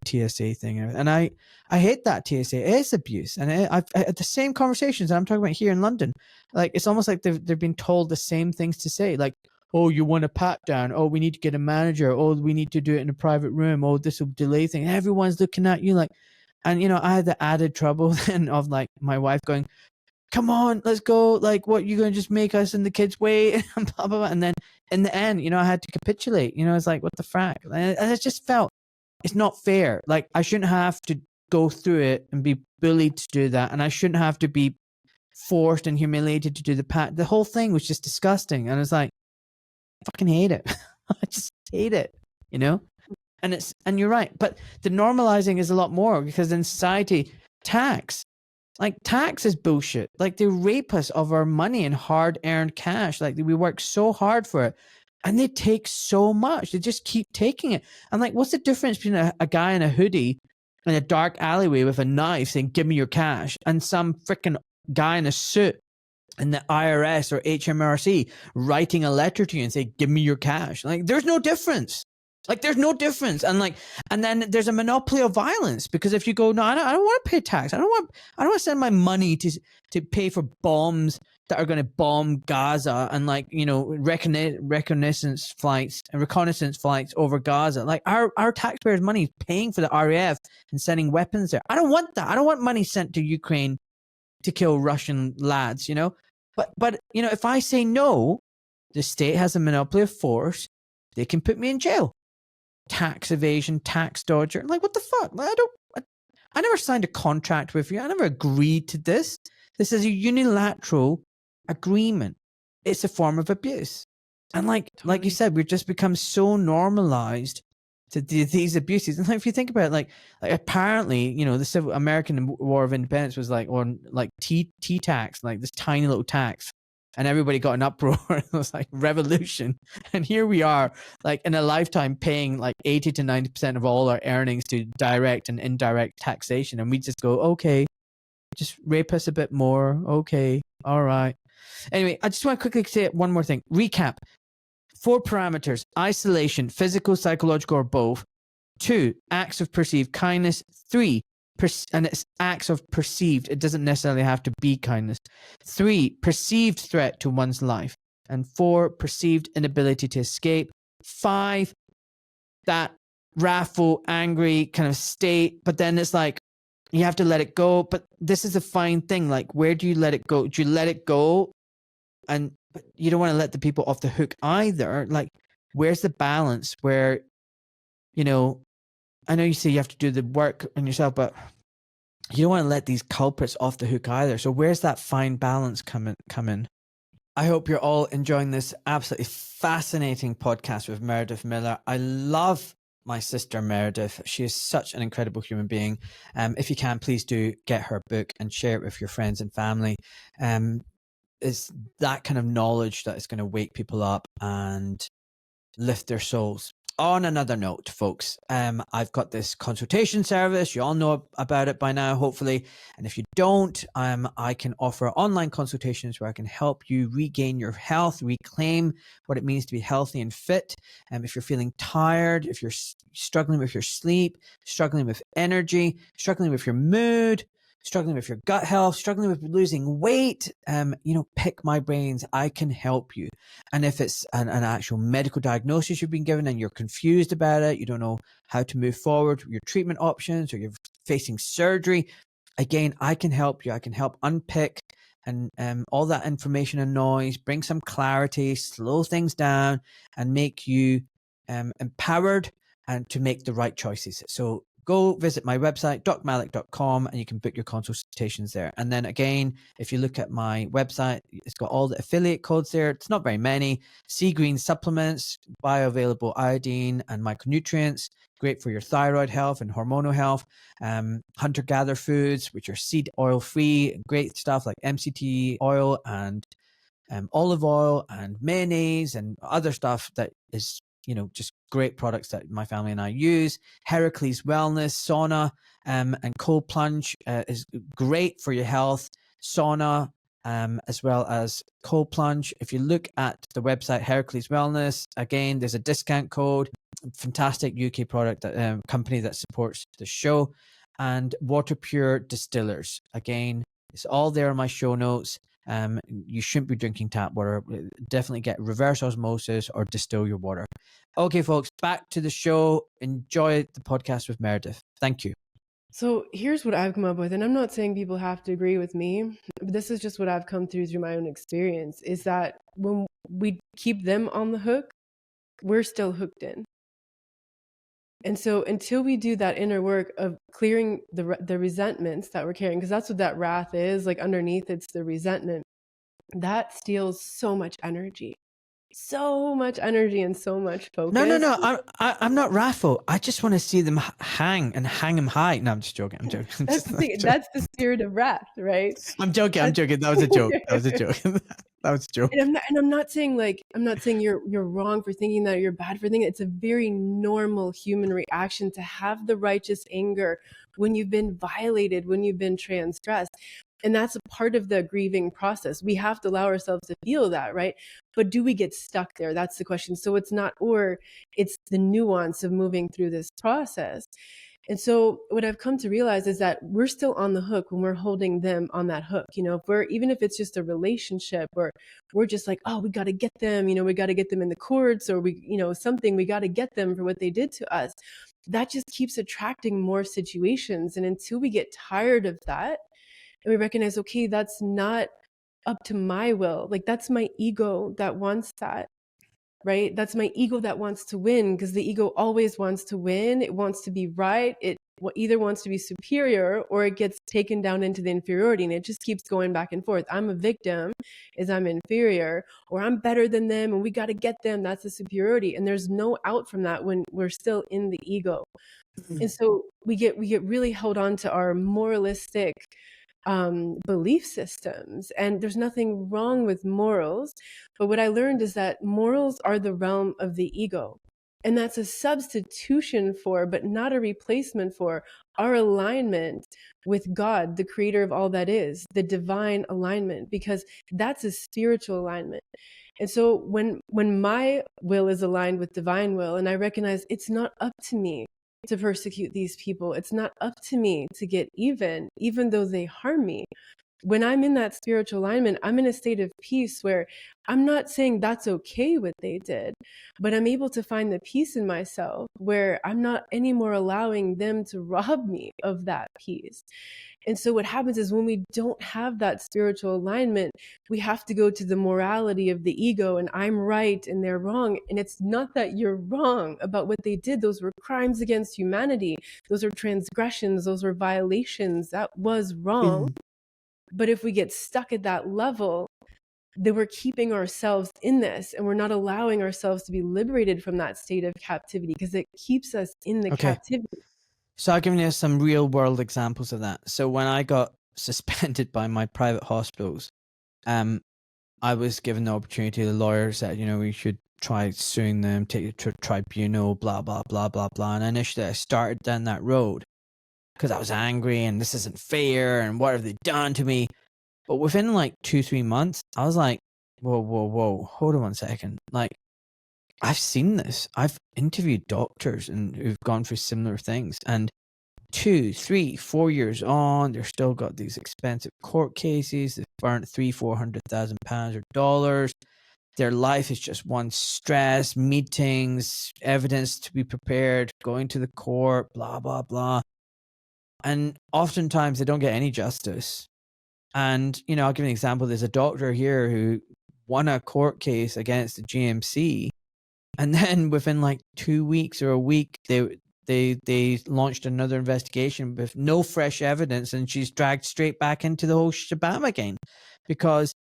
TSA thing. And I hate that TSA. It is abuse. And I've had the same conversations that I'm talking about here in London. Like, it's almost like they've been told the same things to say. Like, oh, you want a pat down. Oh, we need to get a manager. Oh, we need to do it in a private room. Oh, this will delay things. Everyone's looking at you like, and I had the added trouble then of like my wife going, come on, let's go. Like, what, you going to just make us and the kids wait? And blah, blah, blah. And then in the end, I had to capitulate. It's like, what the frack? And I just felt, it's not fair. Like, I shouldn't have to go through it and be bullied to do that. And I shouldn't have to be forced and humiliated to do the pat. The whole thing was just disgusting. And it's like, I fucking hate it. I just hate it, And you're right. But the normalizing is a lot more because in society, tax is bullshit. Like, they rape us of our money and hard earned cash. Like, we work so hard for it. And they take so much. They just keep taking it. And like, what's the difference between a guy in a hoodie in a dark alleyway with a knife saying, give me your cash, and some freaking guy in a suit in the IRS or HMRC writing a letter to you and say, give me your cash? Like, there's no difference. Like, there's no difference. And then there's a monopoly of violence, because if you go, no, I don't want to pay tax. I don't want to send my money to pay for bombs that are going to bomb Gaza and reconnaissance flights over Gaza. Like, our taxpayers' money is paying for the RAF and sending weapons there. I don't want that. I don't want money sent to Ukraine to kill Russian lads, But if I say no, the state has a monopoly of force. They can put me in jail. Tax evasion, tax dodger. Like, what the fuck? Like, I never signed a contract with you. I never agreed to this. This is a unilateral agreement. It's a form of abuse. And like you said, we've just become so normalized to these abuses. And like, if you think about it, like apparently, the American War of Independence was like on like tea tax, like this tiny little tax. And everybody got an uproar. It was like revolution. And here we are, like in a lifetime, paying like 80 to 90% of all our earnings to direct and indirect taxation. And we just go, okay, just rape us a bit more. Okay. All right. Anyway, I just want to quickly say one more thing. Recap. 4 parameters: isolation, physical, psychological, or both. 2, acts of perceived kindness. 3, and it's acts of perceived. It doesn't necessarily have to be kindness. 3, perceived threat to one's life. And 4, perceived inability to escape. 5, that wrathful, angry kind of state. But then it's like, you have to let it go. But this is a fine thing. Like, where do you let it go? Do you let it go? And but you don't want to let the people off the hook either. Like, where's the balance where, you know, I know you say you have to do the work on yourself, but you don't want to let these culprits off the hook either. So where's that fine balance come in? I hope you're all enjoying this absolutely fascinating podcast with Meredith Miller. I love my sister Meredith. She is such an incredible human being. If you can, please do get her book and share it with your friends and family. It's that kind of knowledge that is going to wake people up and lift their souls. On another note, folks, I've got this consultation service. You all know about it by now, hopefully. And if you don't, I can offer online consultations where I can help you regain your health, reclaim what it means to be healthy and fit. If you're feeling tired, if you're struggling with your sleep, struggling with energy, struggling with your mood, struggling with your gut health, struggling with losing weight, pick my brains. I can help you. And if it's an actual medical diagnosis you've been given and you're confused about it, you don't know how to move forward with your treatment options, or you're facing surgery, again, I can help you. I can help unpick and all that information and noise, bring some clarity, slow things down, and make you empowered and to make the right choices. So go visit my website, docmalik.com, and you can book your consultations there. And then again, if you look at my website, it's got all the affiliate codes there. It's not very many. Sea green supplements, bioavailable iodine and micronutrients, great for your thyroid health and hormonal health. Hunter-gatherer foods, which are seed oil free, great stuff like MCT oil and olive oil and mayonnaise and other stuff that is, just great products that my family and I use. Heracles Wellness, sauna, and cold plunge is great for your health. Sauna, as well as cold plunge. If you look at the website Heracles Wellness, again, there's a discount code. Fantastic UK product company that supports the show. And Water Pure Distillers. Again, it's all there in my show notes. You shouldn't be drinking tap water. Definitely get reverse osmosis or distill your water. Okay, folks, back to the show. Enjoy the podcast with Meredith. Thank you. So here's what I've come up with, and I'm not saying people have to agree with me, but this is just what I've come through my own experience, is that when we keep them on the hook, we're still hooked in. And so until we do that inner work of clearing the resentments that we're carrying, because that's what that wrath is, like underneath it's the resentment, that steals so much energy and so much focus. No. I'm not wrathful. I just want to see them hang them high. No, I'm just joking. That's the thing. That's the spirit of wrath, right? I'm joking. That was a joke. That was a joke. And I'm not saying you're wrong for thinking that, you're bad for thinking. It's a very normal human reaction to have the righteous anger when you've been violated, when you've been transgressed. And that's a part of the grieving process. We have to allow ourselves to feel that, right? But do we get stuck there? That's the question. So it's the nuance of moving through this process. And so what I've come to realize is that we're still on the hook when we're holding them on that hook. Even if it's just a relationship, or we're just like, oh, we got to get them, we got to get them in the courts, or we got to get them for what they did to us. That just keeps attracting more situations. And until we get tired of that, and we recognize, okay, that's not up to my will. Like, that's my ego that wants that, right? That's my ego that wants to win, because the ego always wants to win. It wants to be right. It either wants to be superior, or it gets taken down into the inferiority, and it just keeps going back and forth. I'm a victim is I'm inferior, or I'm better than them and we got to get them. That's the superiority. And there's no out from that when we're still in the ego. And so we get really held on to our moralistic belief systems, and there's nothing wrong with morals, but what I learned is that morals are the realm of the ego. And that's a substitution for, but not a replacement for, our alignment with God, the creator of all that is, the divine alignment, because that's a spiritual alignment. And so when my will is aligned with divine will, and I recognize it's not up to me to persecute these people, it's not up to me to get even though they harm me. When I'm in that spiritual alignment, I'm in a state of peace where I'm not saying that's okay what they did, but I'm able to find the peace in myself where I'm not anymore allowing them to rob me of that peace. And so what happens is when we don't have that spiritual alignment, we have to go to the morality of the ego and I'm right and they're wrong. And it's not that you're wrong about what they did. Those were crimes against humanity. Those are transgressions. Those were violations. That was wrong. But if we get stuck at that level, then we're keeping ourselves in this and we're not allowing ourselves to be liberated from that state of captivity because it keeps us in the captivity. So I'll give you some real world examples of that. So when I got suspended by my private hospitals, I was given the opportunity. The lawyer said, you know, we should try suing them, take it to a tribunal, blah, blah, blah, blah, blah. And initially I started down that road because I was angry and this isn't fair and what have they done to me? But within like 2-3 months, I was like, whoa, hold on one second. Like, I've seen this. I've interviewed doctors and who've gone through similar things. And 2, 3, 4 years on, they've still got these expensive court cases. They've burnt £300,000-400,000 or dollars. Their life is just one stress, meetings, evidence to be prepared, going to the court, blah, blah, blah. And oftentimes they don't get any justice. And, you know, I'll give an example. There's a doctor here who won a court case against the GMC. And then within like 2 weeks or a week, they launched another investigation with no fresh evidence. And she's dragged straight back into the whole shabam again because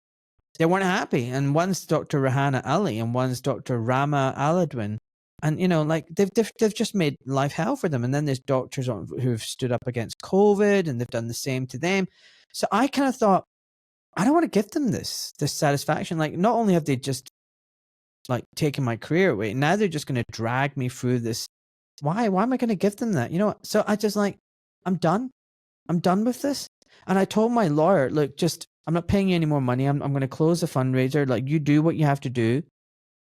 they weren't happy. And one's Dr. Rahana Ali and one's Dr. Rama Aladwin. And, you know, like they've just made life hell for them. And then there's doctors who've stood up against COVID and they've done the same to them. So I kind of thought, I don't want to give them this satisfaction. Like, not only have they just like taken my career away, now they're just going to drag me through this. Why am I going to give them that? You know, so I just like, I'm done with this. And I told my lawyer, look, I'm not paying you any more money. I'm going to close the fundraiser. Like, you do what you have to do.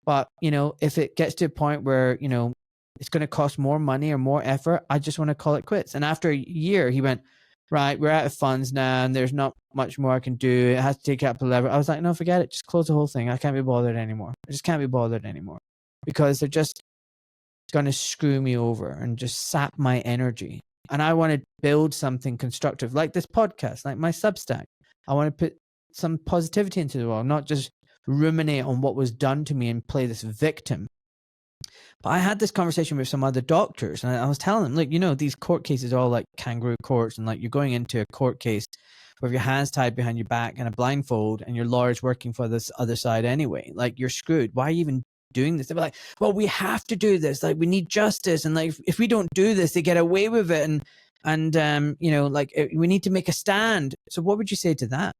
But, you know, if it gets to a point where, you know, it's going to cost more money or more effort, I just want to call it quits. And after a year, he went, right, we're out of funds now and there's not much more I can do. It has to take up a level. I was like, no, forget it. Just close the whole thing. I can't be bothered anymore. I just can't be bothered anymore because they're just going to screw me over and just sap my energy. And I want to build something constructive like this podcast, like my Substack. I want to put some positivity into the world, not just ruminate on what was done to me and play this victim. But I had this conversation with some other doctors and I was telling them, look, you know, these court cases are all like kangaroo courts and like you're going into a court case with your hands tied behind your back and a blindfold and your lawyer's working for this other side anyway. Like, you're screwed. Why are you even doing this? They were like, well, we have to do this. Like, we need justice. And like, if we don't do this, they get away with it. And you know, like we need to make a stand. So what would you say to that?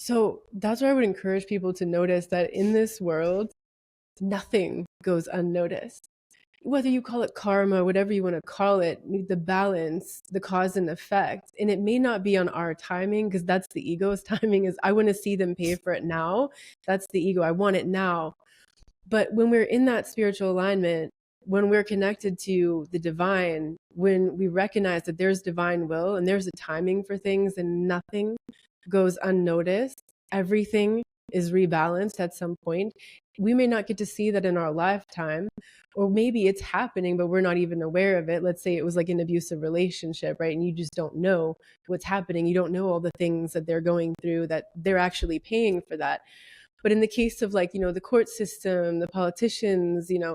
So that's where I would encourage people to notice that in this world, nothing goes unnoticed. Whether you call it karma, whatever you want to call it, the balance, the cause and effect. And it may not be on our timing because that's the ego's timing is I want to see them pay for it now. That's the ego. I want it now. But when we're in that spiritual alignment, when we're connected to the divine, when we recognize that there's divine will and there's a timing for things and nothing goes unnoticed, everything is rebalanced at some point. We may not get to see that in our lifetime, or maybe it's happening, but we're not even aware of it. Let's say it was like an abusive relationship, right? And you just don't know what's happening. You don't know all the things that they're going through, that they're actually paying for that. But in the case of like, you know, the court system, the politicians, you know,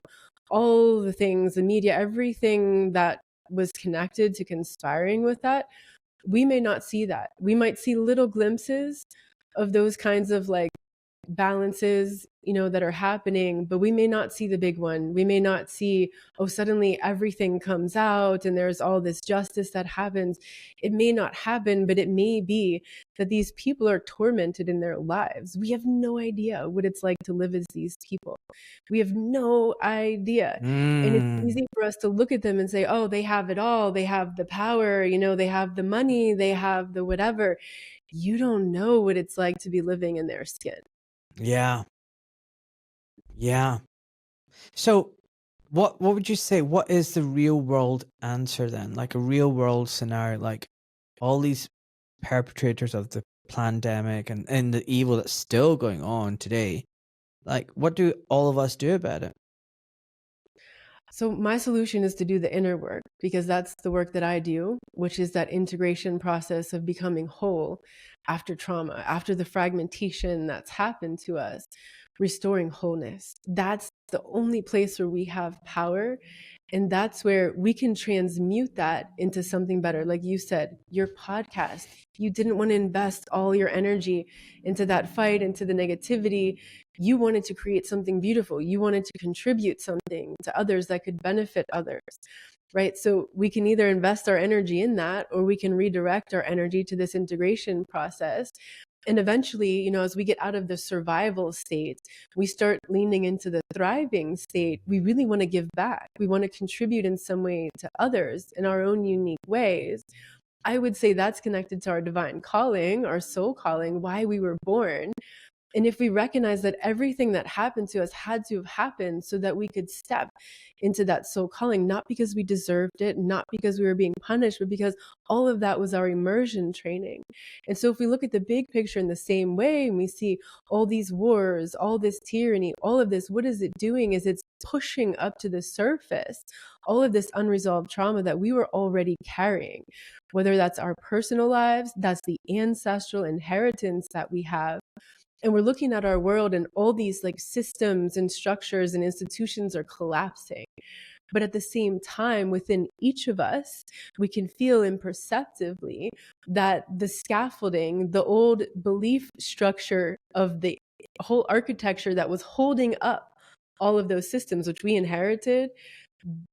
all the things, the media, everything that was connected to conspiring with that, we may not see that. We might see little glimpses of those kinds of like balances, you know, that are happening, but we may not see the big one. We may not see, oh, suddenly everything comes out and there's all this justice that happens. It may not happen, but it may be that these people are tormented in their lives. We have no idea what it's like to live as these people. We have no idea. And it's Mm. easy for us to look at them and say, oh, they have it all. They have the power, they have the money, they have the whatever. You don't know what it's like to be living in their skin. Yeah. Yeah. So what would you say? What is the real world answer then? Like a real world scenario, like all these perpetrators of the pandemic and the evil that's still going on today. Like, what do all of us do about it? So my solution is to do the inner work, because that's the work that I do, which is that integration process of becoming whole after trauma, after the fragmentation that's happened to us, restoring wholeness. That's the only place where we have power. And that's where we can transmute that into something better. Like you said, your podcast, you didn't want to invest all your energy into that fight, into the negativity. You wanted to create something beautiful. You wanted to contribute something to others that could benefit others, right? So we can either invest our energy in that, or we can redirect our energy to this integration process. And eventually, as we get out of the survival state, we start leaning into the thriving state. We really want to give back. We want to contribute in some way to others in our own unique ways. I would say that's connected to our divine calling, our soul calling, why we were born. And if we recognize that everything that happened to us had to have happened so that we could step into that soul calling, not because we deserved it, not because we were being punished, but because all of that was our immersion training. And so if we look at the big picture in the same way, and we see all these wars, all this tyranny, all of this, what is it doing? Is it's pushing up to the surface all of this unresolved trauma that we were already carrying, whether that's our personal lives, that's the ancestral inheritance that we have. And we're looking at our world, and all these like systems and structures and institutions are collapsing. But at the same time, within each of us, we can feel imperceptibly that the scaffolding, the old belief structure of the whole architecture that was holding up all of those systems, which we inherited,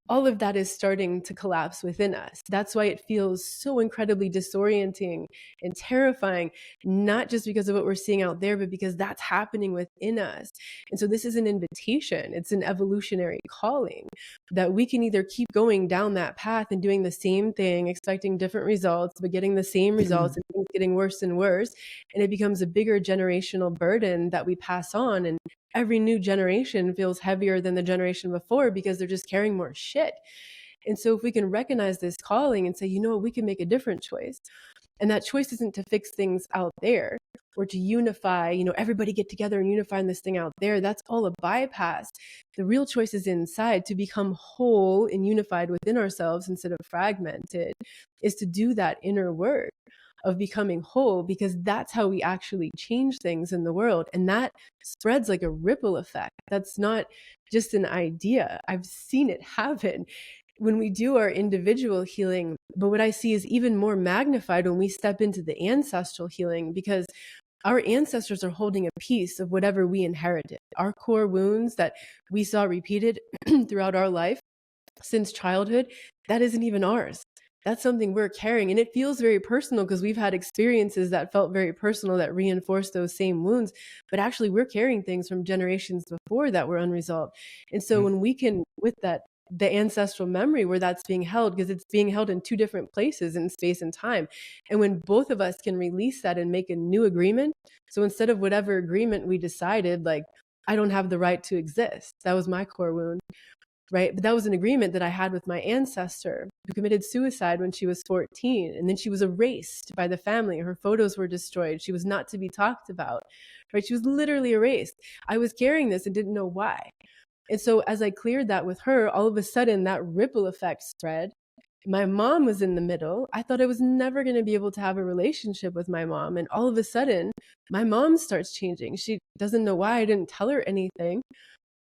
all of that is starting to collapse within us. That's why it feels so incredibly disorienting and terrifying, not just because of what we're seeing out there, but because that's happening within us. And so this is an invitation. It's an evolutionary calling that we can either keep going down that path and doing the same thing, expecting different results, but getting the same results and things getting worse and worse. And it becomes a bigger generational burden that we pass on. And every new generation feels heavier than the generation before because they're just carrying more shit. And so if we can recognize this calling and say, we can make a different choice. And that choice isn't to fix things out there or to unify, everybody get together and unify this thing out there. That's all a bypass. The real choice is inside, to become whole and unified within ourselves instead of fragmented, is to do that inner work of becoming whole, because that's how we actually change things in the world. And that spreads like a ripple effect. That's not just an idea. I've seen it happen when we do our individual healing. But what I see is even more magnified when we step into the ancestral healing, because our ancestors are holding a piece of whatever we inherited. Our core wounds that we saw repeated throughout our life since childhood, that isn't even ours. That's something we're carrying. And it feels very personal because we've had experiences that felt very personal that reinforce those same wounds. But actually, we're carrying things from generations before that were unresolved. And so when we can, with that, the ancestral memory where that's being held, because it's being held in two different places in space and time. And when both of us can release that and make a new agreement. So instead of whatever agreement we decided, like, I don't have the right to exist. That was my core wound. Right. But that was an agreement that I had with my ancestor who committed suicide when she was 14. And then she was erased by the family. Her photos were destroyed. She was not to be talked about. Right. She was literally erased. I was carrying this and didn't know why. And so as I cleared that with her, all of a sudden that ripple effect spread. My mom was in the middle. I thought I was never going to be able to have a relationship with my mom. And all of a sudden, my mom starts changing. She doesn't know why. I didn't tell her anything.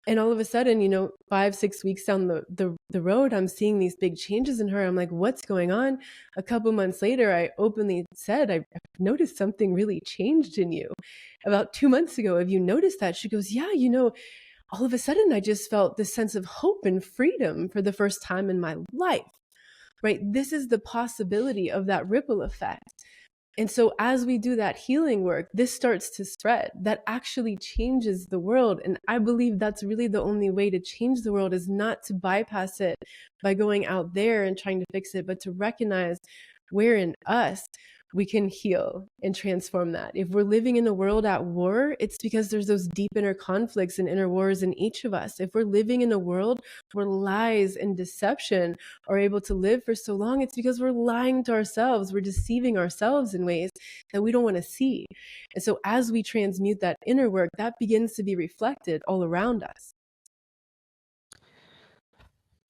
And all of a sudden, 5-6 weeks down the road, I'm seeing these big changes in her. I'm like, what's going on? A couple months later, I openly said, I've noticed something really changed in you. About 2 months ago, have you noticed that? She goes, yeah, all of a sudden, I just felt this sense of hope and freedom for the first time in my life, right? This is the possibility of that ripple effect. And so as we do that healing work, this starts to spread. That actually changes the world. And I believe that's really the only way to change the world, is not to bypass it by going out there and trying to fix it, but to recognize where in us we can heal and transform that. If we're living in a world at war, it's because there's those deep inner conflicts and inner wars in each of us. If we're living in a world where lies and deception are able to live for so long, it's because we're lying to ourselves. We're deceiving ourselves in ways that we don't want to see. And so as we transmute that inner work, that begins to be reflected all around us.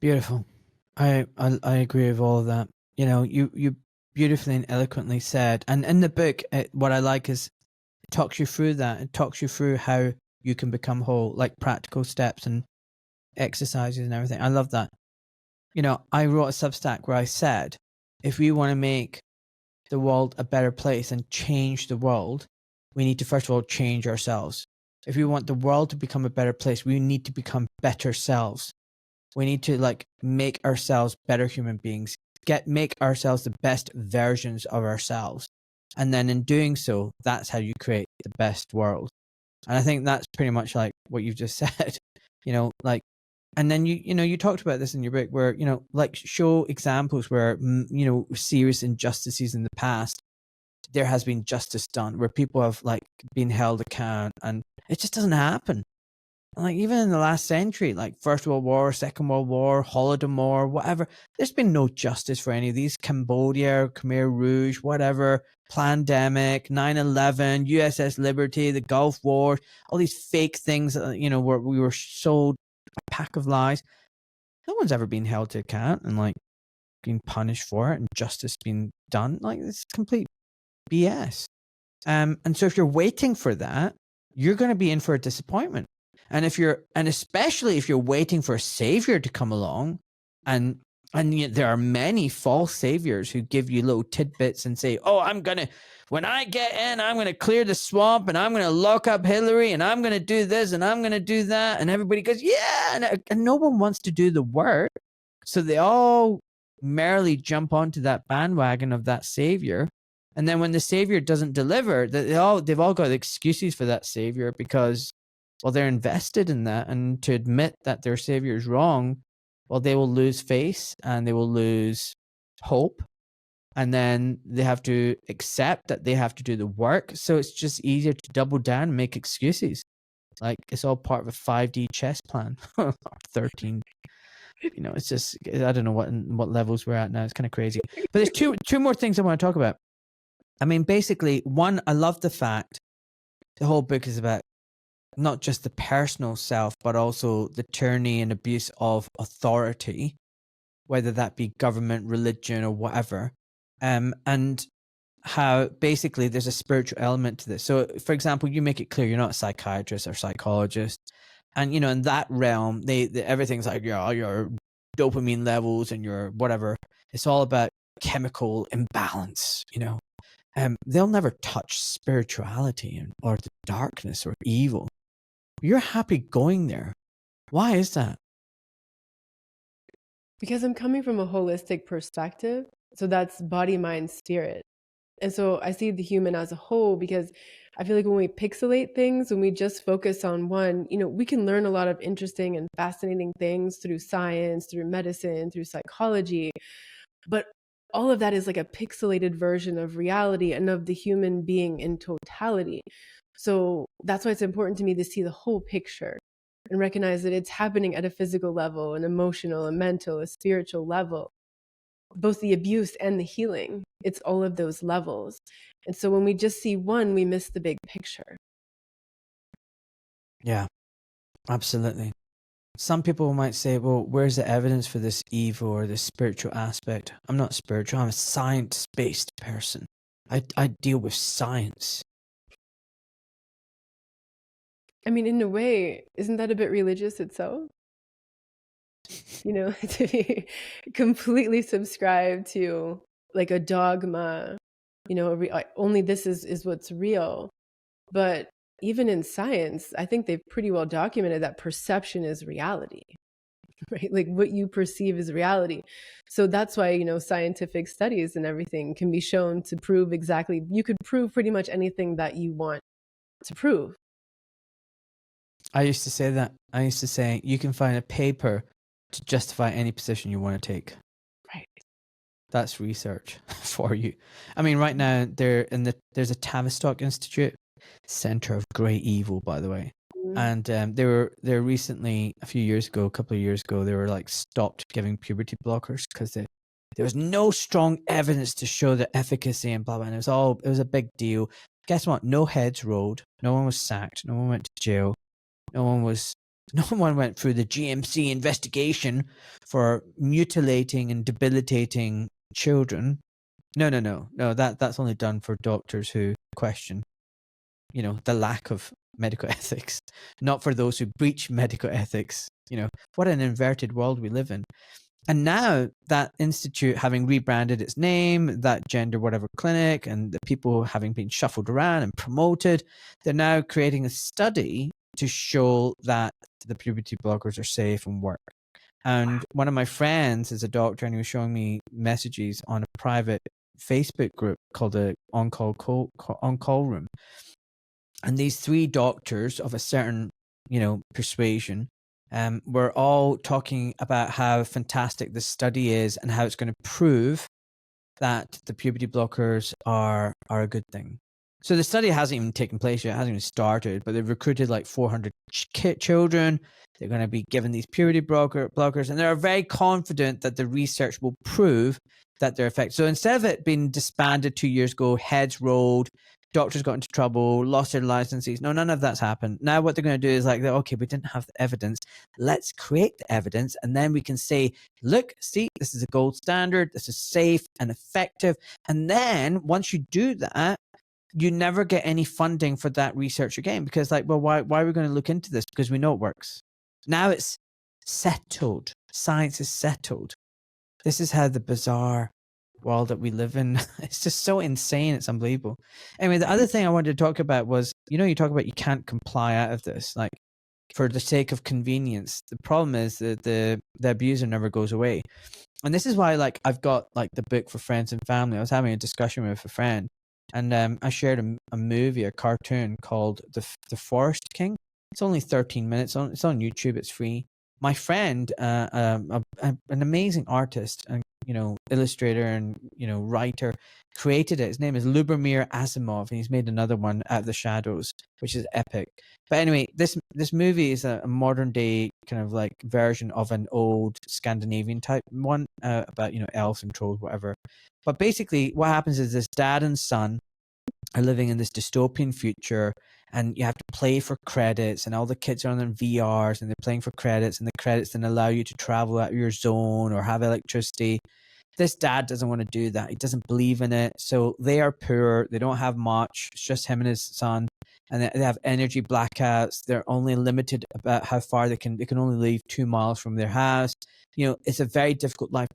Beautiful. I agree with all of that. You know, you beautifully and eloquently said, and in the book, what I like is it talks you through that. It talks you through how you can become whole, like practical steps and exercises and everything. I love that. You know, I wrote a Substack where I said, if we want to make the world a better place and change the world, we need to first of all change ourselves. If we want the world to become a better place, we need to become better selves. We need to like make ourselves better human beings, make ourselves the best versions of ourselves. And then in doing so, that's how you create the best world. And I think that's pretty much like what you've just said, you know, like, and then you talked about this in your book where, you know, like show examples where, you know, serious injustices in the past, there has been justice done, where people have like been held account, and it just doesn't happen. Like even in the last century, like First World War, Second World War, Holodomor, whatever, there's been no justice for any of these. Cambodia, Khmer Rouge, whatever, pandemic, 9/11, USS Liberty, the Gulf War, all these fake things, you know, where we were sold a pack of lies. No one's ever been held to account and like being punished for it and justice being done. Like it's complete BS. And so if you're waiting for that, you're going to be in for a disappointment. And especially if you're waiting for a savior to come along, and there are many false saviors who give you little tidbits and say, oh, when I get in, I'm going to clear the swamp and I'm going to lock up Hillary and I'm going to do this and I'm going to do that. And everybody goes, yeah. And no one wants to do the work. So they all merrily jump onto that bandwagon of that savior. And then when the savior doesn't deliver, they've all got excuses for that savior because, well, they're invested in that, and to admit that their savior is wrong, well, they will lose faith and they will lose hope, and then they have to accept that they have to do the work. So it's just easier to double down and make excuses. Like it's all part of a 5D chess plan, or 13. You know, it's just, I don't know what levels we're at now. It's kind of crazy. But there's two more things I want to talk about. I mean, basically, one, I love the fact the whole book is about not just the personal self, but also the tyranny and abuse of authority, whether that be government, religion, or whatever. And how basically there's a spiritual element to this. So, for example, you make it clear you're not a psychiatrist or psychologist. And, you know, in that realm, everything's like, your dopamine levels and your whatever. It's all about chemical imbalance, you know. They'll never touch spirituality or the darkness or evil. You're happy going there. Why is that? Because I'm coming from a holistic perspective. So that's body, mind, spirit. And so I see the human as a whole, because I feel like when we pixelate things, when we just focus on one, you know, we can learn a lot of interesting and fascinating things through science, through medicine, through psychology. But all of that is like a pixelated version of reality and of the human being in totality. So that's why it's important to me to see the whole picture and recognize that it's happening at a physical level, an emotional, a mental, a spiritual level. Both the abuse and the healing, it's all of those levels. And so when we just see one, we miss the big picture. Yeah, absolutely. Some people might say, well, where's the evidence for this evil or this spiritual aspect? I'm not spiritual. I'm a science-based person. I deal with science. I mean, in a way, isn't that a bit religious itself? You know, to be completely subscribed to like a dogma, you know, only this is what's real. But even in science, I think they've pretty well documented that perception is reality. right? Like what you perceive as reality. So that's why, you know, scientific studies and everything can be shown to prove exactly, you could prove pretty much anything that you want to prove. I used to say that. I used to say you can find a paper to justify any position you want to take. Right. That's research for you. I mean, right now there's a Tavistock Institute, Center of Great Evil, by the way. And they were recently, a couple of years ago, they were like stopped giving puberty blockers because there was no strong evidence to show the efficacy and blah blah. And it was a big deal. Guess what? No heads rolled. No one was sacked. No one went to jail. No one went through the GMC investigation for mutilating and debilitating children. No. That's only done for doctors who question, you know, the lack of medical ethics, not for those who breach medical ethics. You know, what an inverted world we live in. And now that institute, having rebranded its name, that gender whatever clinic, and the people having been shuffled around and promoted, they're now creating a study to show that the puberty blockers are safe and work. And one of my friends is a doctor, and he was showing me messages on a private Facebook group called the on-call room. And these 3 doctors of a certain, you know, persuasion were all talking about how fantastic this study is and how it's going to prove that the puberty blockers are a good thing. So the study hasn't even taken place yet, it hasn't even started, but they've recruited like 400 children. They're going to be given these puberty blockers, and they're very confident that the research will prove that they're effective. So instead of it being disbanded 2 years ago, heads rolled, doctors got into trouble, lost their licenses. No, none of that's happened. Now what they're going to do is like, okay, we didn't have the evidence. Let's create the evidence. And then we can say, look, see, this is a gold standard. This is safe and effective. And then once you do that, you never get any funding for that research again. Because like, well, why are we going to look into this? Because we know it works. Now it's settled. Science is settled. This is how the bizarre world that we live in, it's just so insane, it's unbelievable. Anyway, the other thing I wanted to talk about was, you know, you talk about you can't comply out of this, like for the sake of convenience. The problem is that the abuser never goes away. And this is why, like, I've got like the book for friends and family. I was having a discussion with a friend, and I shared a movie, a cartoon called the Forest King. It's only 13 minutes. It's on YouTube. It's free. My friend, an amazing artist and, you know, illustrator and, you know, writer, created it. His name is Lubomir Asimov, and he's made another one, Out of the Shadows, which is epic. But anyway, this movie is a modern day kind of like version of an old Scandinavian type one about, you know, elves and trolls, whatever. But basically what happens is this dad and son are living in this dystopian future, and you have to play for credits, and all the kids are on their VRs and they're playing for credits, and the credits then allow you to travel out of your zone or have electricity. This dad doesn't want to do that. He doesn't believe in it. So they are poor. They don't have much. It's just him and his son, and they have energy blackouts. They're only limited about how far they can only leave 2 miles from their house. You know, it's a very difficult life.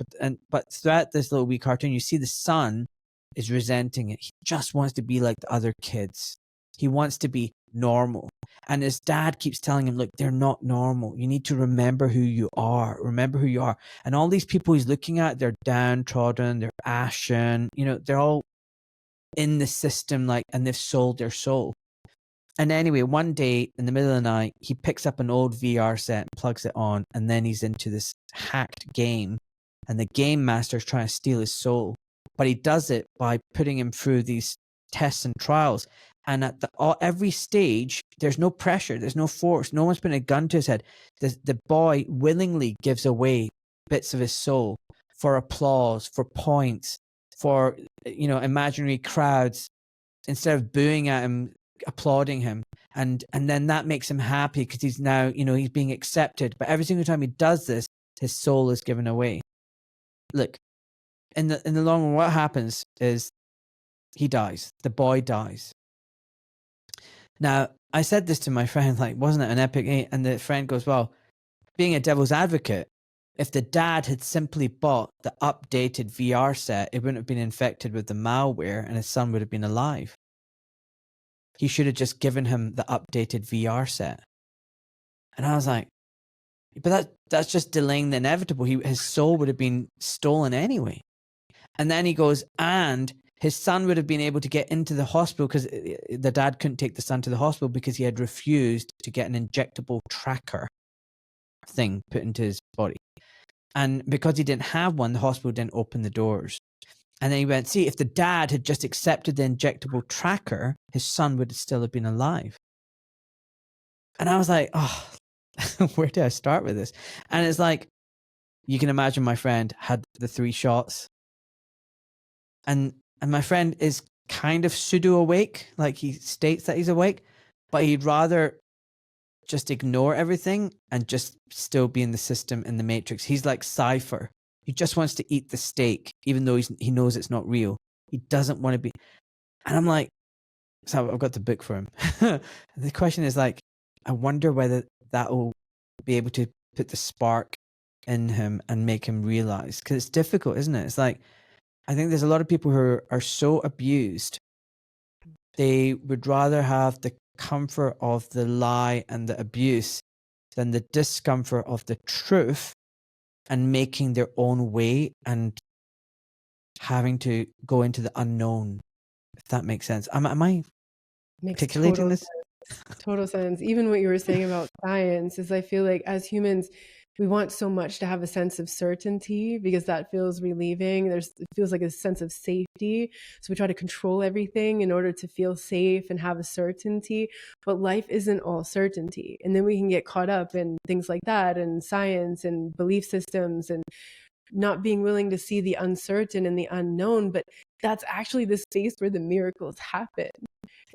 But throughout this little wee cartoon, you see the son is resenting it. He just wants to be like the other kids. He wants to be normal. And his dad keeps telling him, look, they're not normal. You need to remember who you are. Remember who you are. And all these people he's looking at, they're downtrodden, they're ashen, you know, they're all in the system, like, and they've sold their soul. And anyway, one day in the middle of the night, he picks up an old VR set and plugs it on, and then he's into this hacked game, and the game master's trying to steal his soul. But he does it by putting him through these tests and trials. And at every stage, there's no pressure, there's no force, no one's putting a gun to his head. The boy willingly gives away bits of his soul for applause, for points, for, you know, imaginary crowds. Instead of booing at him, applauding him, and then that makes him happy because he's now, you know, he's being accepted. But every single time he does this, his soul is given away. Look, in the long run, what happens is he dies. The boy dies. Now, I said this to my friend, like, wasn't it an epic? And the friend goes, well, being a devil's advocate, if the dad had simply bought the updated VR set, it wouldn't have been infected with the malware and his son would have been alive. He should have just given him the updated VR set. And I was like, But that's just delaying the inevitable. His soul would have been stolen anyway. And then he goes, and his son would have been able to get into the hospital because the dad couldn't take the son to the hospital because he had refused to get an injectable tracker thing put into his body. And because he didn't have one, the hospital didn't open the doors. And then he went, see, if the dad had just accepted the injectable tracker, his son would still have been alive. And I was like, oh, where do I start with this? And it's like, you can imagine my friend had the 3 shots. And my friend is kind of pseudo awake. Like, he states that he's awake, but he'd rather just ignore everything and just still be in the system, in the matrix. He's like Cypher. He just wants to eat the steak, even though he knows it's not real. He doesn't want to be. And I'm like, so I've got the book for him. The question is like, I wonder whether that will be able to put the spark in him and make him realize, because it's difficult, isn't it? It's like, I think there's a lot of people who are so abused, they would rather have the comfort of the lie and the abuse than the discomfort of the truth and making their own way and having to go into the unknown, if that makes sense. Am I articulating this? Total sense. Even what you were saying about science is, I feel like as humans, we want so much to have a sense of certainty because that feels relieving. It feels like a sense of safety. So we try to control everything in order to feel safe and have a certainty. But life isn't all certainty. And then we can get caught up in things like that, and science and belief systems, and not being willing to see the uncertain and the unknown. But that's actually the space where the miracles happen,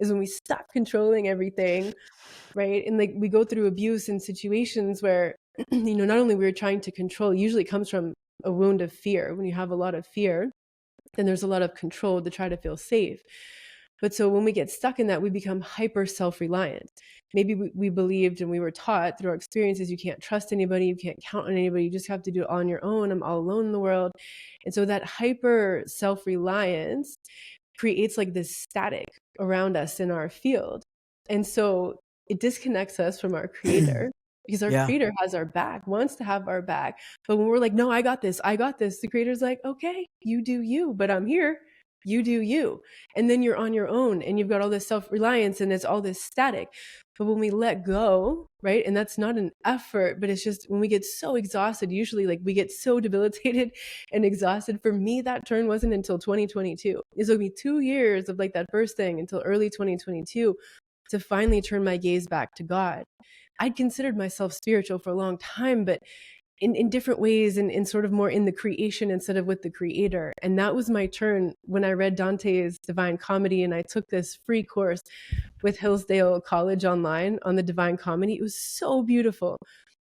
is when we stop controlling everything, right? And like, we go through abuse in situations where, not only we're trying to control, usually it comes from a wound of fear. When you have a lot of fear, then there's a lot of control to try to feel safe. But so when we get stuck in that, we become hyper self-reliant. Maybe we believed and we were taught through our experiences, you can't trust anybody, you can't count on anybody, you just have to do it on your own. I'm all alone in the world. And so that hyper self-reliance creates like this static around us in our field. And so it disconnects us from our creator. Because our creator has our back, wants to have our back. But when we're like, no, I got this, the creator's like, okay, you do you, but I'm here, you do you. And then you're on your own and you've got all this self-reliance and it's all this static. But when we let go, right, and that's not an effort, but it's just when we get so exhausted, usually like we get so debilitated and exhausted. For me, that turn wasn't until 2022. It took me 2 years of like that first thing until early 2022 to finally turn my gaze back to God. I'd considered myself spiritual for a long time, but in different ways, and sort of more in the creation instead of with the creator. And that was my turn when I read Dante's Divine Comedy, and I took this free course with Hillsdale College online on the Divine Comedy. It was so beautiful,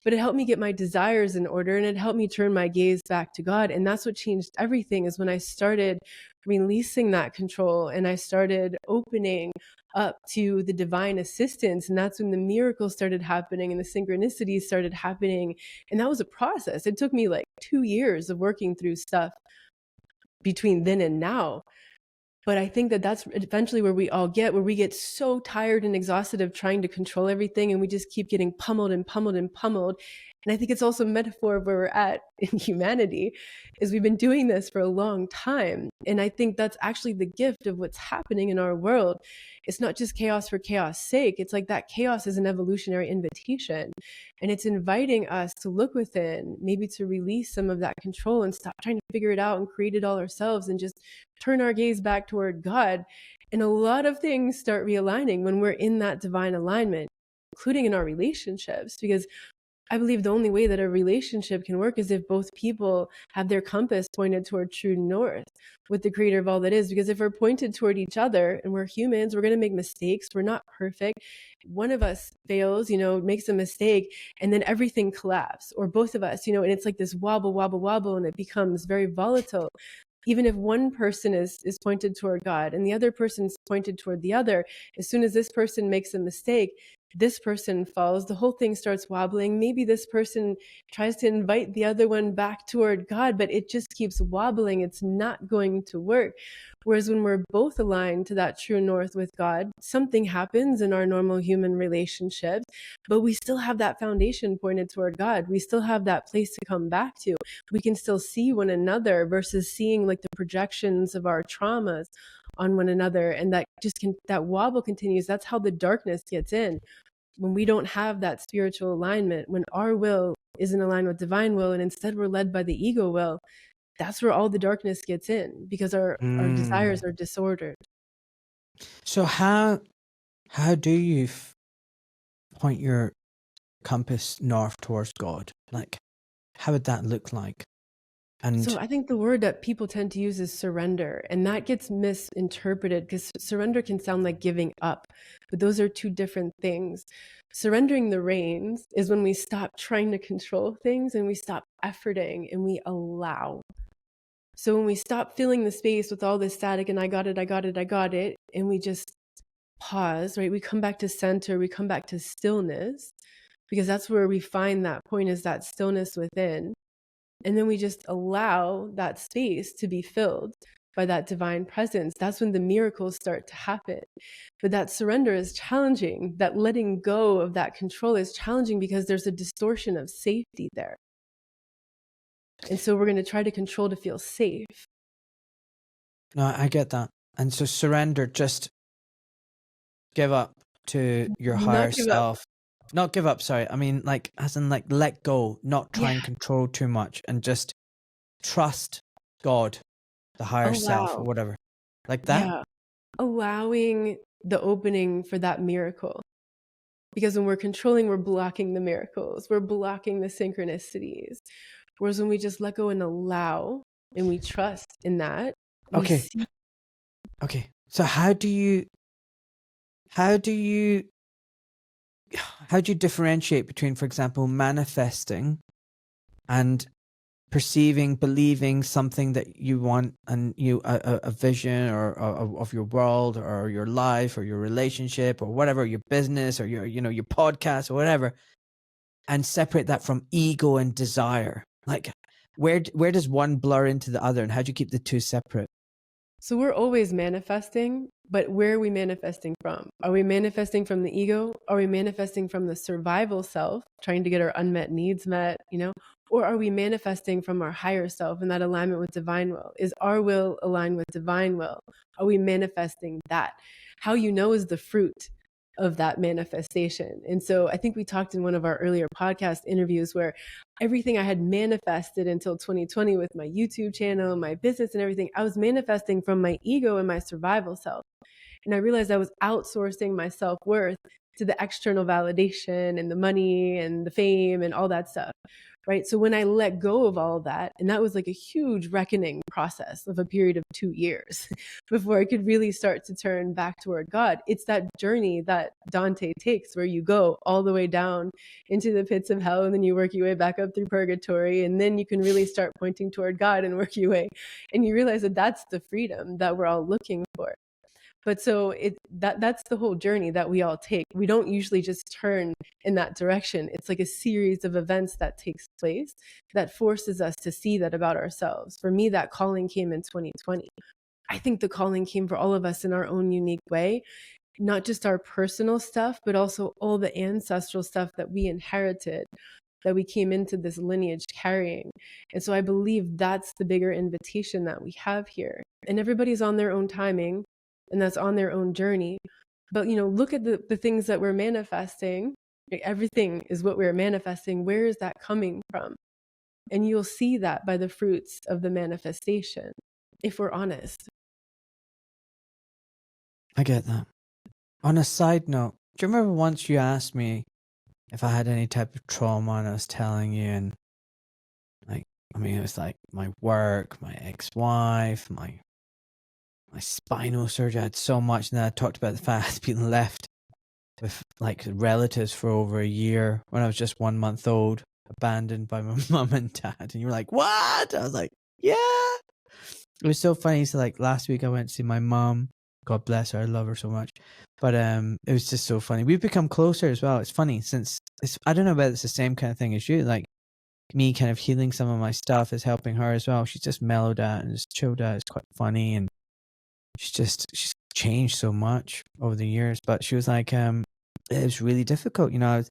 but it helped me get my desires in order, and it helped me turn my gaze back to God. And that's what changed everything, is when I started releasing that control and I started opening up to the divine assistance. And that's when the miracles started happening and the synchronicities started happening. And that was a process. It took me like 2 years of working through stuff between then and now. But I think that that's eventually where we all get, where we get so tired and exhausted of trying to control everything, and we just keep getting pummeled and pummeled and pummeled. And I think it's also a metaphor of where we're at in humanity, is we've been doing this for a long time. And I think that's actually the gift of what's happening in our world. It's not just chaos for chaos sake. It's like that chaos is an evolutionary invitation. And it's inviting us to look within, maybe to release some of that control and stop trying to figure it out and create it all ourselves, and just turn our gaze back toward God. And a lot of things start realigning when we're in that divine alignment, including in our relationships, because I believe the only way that a relationship can work is if both people have their compass pointed toward true north with the creator of all that is. Because if we're pointed toward each other, and we're humans, we're going to make mistakes. We're not perfect. One of us fails, makes a mistake, and then everything collapses, or both of us, and it's like this wobble, wobble, wobble, and it becomes very volatile. Even if one person is pointed toward God and the other person's pointed toward the other, as soon as this person makes a mistake, this person falls, the whole thing starts wobbling. Maybe this person tries to invite the other one back toward God, but it just keeps wobbling. It's not going to work. Whereas when we're both aligned to that true north with God, something happens in our normal human relationships, but we still have that foundation pointed toward God. We still have that place to come back to. We can still see one another versus seeing like the projections of our traumas on one another. And that wobble continues. That's how the darkness gets in. When we don't have that spiritual alignment, when our will isn't aligned with divine will, and instead we're led by the ego will, that's where all the darkness gets in, because our desires are disordered. So how do you point your compass north towards God? Like, how would that look like? And so I think the word that people tend to use is surrender, and that gets misinterpreted because surrender can sound like giving up, but those are two different things. Surrendering the reins is when we stop trying to control things and we stop efforting and we allow. So when we stop filling the space with all this static and I got it, and we just pause, right? We come back to center, we come back to stillness, because that's where we find that point, is that stillness within. And then we just allow that space to be filled by that divine presence. That's when the miracles start to happen. But that surrender is challenging. That letting go of that control is challenging because there's a distortion of safety there. And so we're going to try to control to feel safe. no, I get that. And so surrender, just give up to your higher self. Not give up, sorry. I mean, like, as in, like, let go, not try and control too much, and just trust God, the higher self, or whatever. Like that? Yeah. Allowing the opening for that miracle. Because when we're controlling, we're blocking the miracles. We're blocking the synchronicities. Whereas when we just let go and allow, and we trust in that. Okay. So how do you differentiate between, for example, manifesting and perceiving, believing something that you want, and a vision or of your world or your life or your relationship or whatever, your business or your podcast or whatever, and separate that from ego and desire? Like, where does one blur into the other, and how do you keep the two separate? So we're always manifesting, but where are we manifesting from? Are we manifesting from the ego? Are we manifesting from the survival self, trying to get our unmet needs met, Or are we manifesting from our higher self and that alignment with divine will? Is our will aligned with divine will? Are we manifesting that? How you know is the fruit of that manifestation. And so I think we talked in one of our earlier podcast interviews where everything I had manifested until 2020 with my YouTube channel, my business and everything, I was manifesting from my ego and my survival self. And I realized I was outsourcing my self-worth to the external validation and the money and the fame and all that stuff. Right. So when I let go of all of that, and that was like a huge reckoning process of a period of 2 years before I could really start to turn back toward God. It's that journey that Dante takes where you go all the way down into the pits of hell, and then you work your way back up through purgatory. And then you can really start pointing toward God and work your way. And you realize that that's the freedom that we're all looking for. But so that's the whole journey that we all take. We don't usually just turn in that direction. It's like a series of events that takes place that forces us to see that about ourselves. For me, that calling came in 2020. I think the calling came for all of us in our own unique way, not just our personal stuff, but also all the ancestral stuff that we inherited, that we came into this lineage carrying. And so I believe that's the bigger invitation that we have here. And everybody's on their own timing, and that's on their own journey. But, look at the things that we're manifesting. Everything is what we're manifesting. Where is that coming from? And you'll see that by the fruits of the manifestation, if we're honest. I get that. On a side note, do you remember once you asked me if I had any type of trauma, and I was telling you, and it was like my work, my ex-wife, my spinal surgery. I had so much, and then I talked about the fact I'd been left with like relatives for over a year when I was just 1 month old, abandoned by my mum and dad. And you were like, "What?" I was like, "Yeah." It was so funny. So like last week I went to see my mum, God bless her. I love her so much. But it was just so funny. We've become closer as well. It's funny since I don't know whether it's the same kind of thing as you. Like me kind of healing some of my stuff is helping her as well. She's just mellowed out and just chilled out. It's quite funny, and she's changed so much over the years. But she was like, it was really difficult. You know,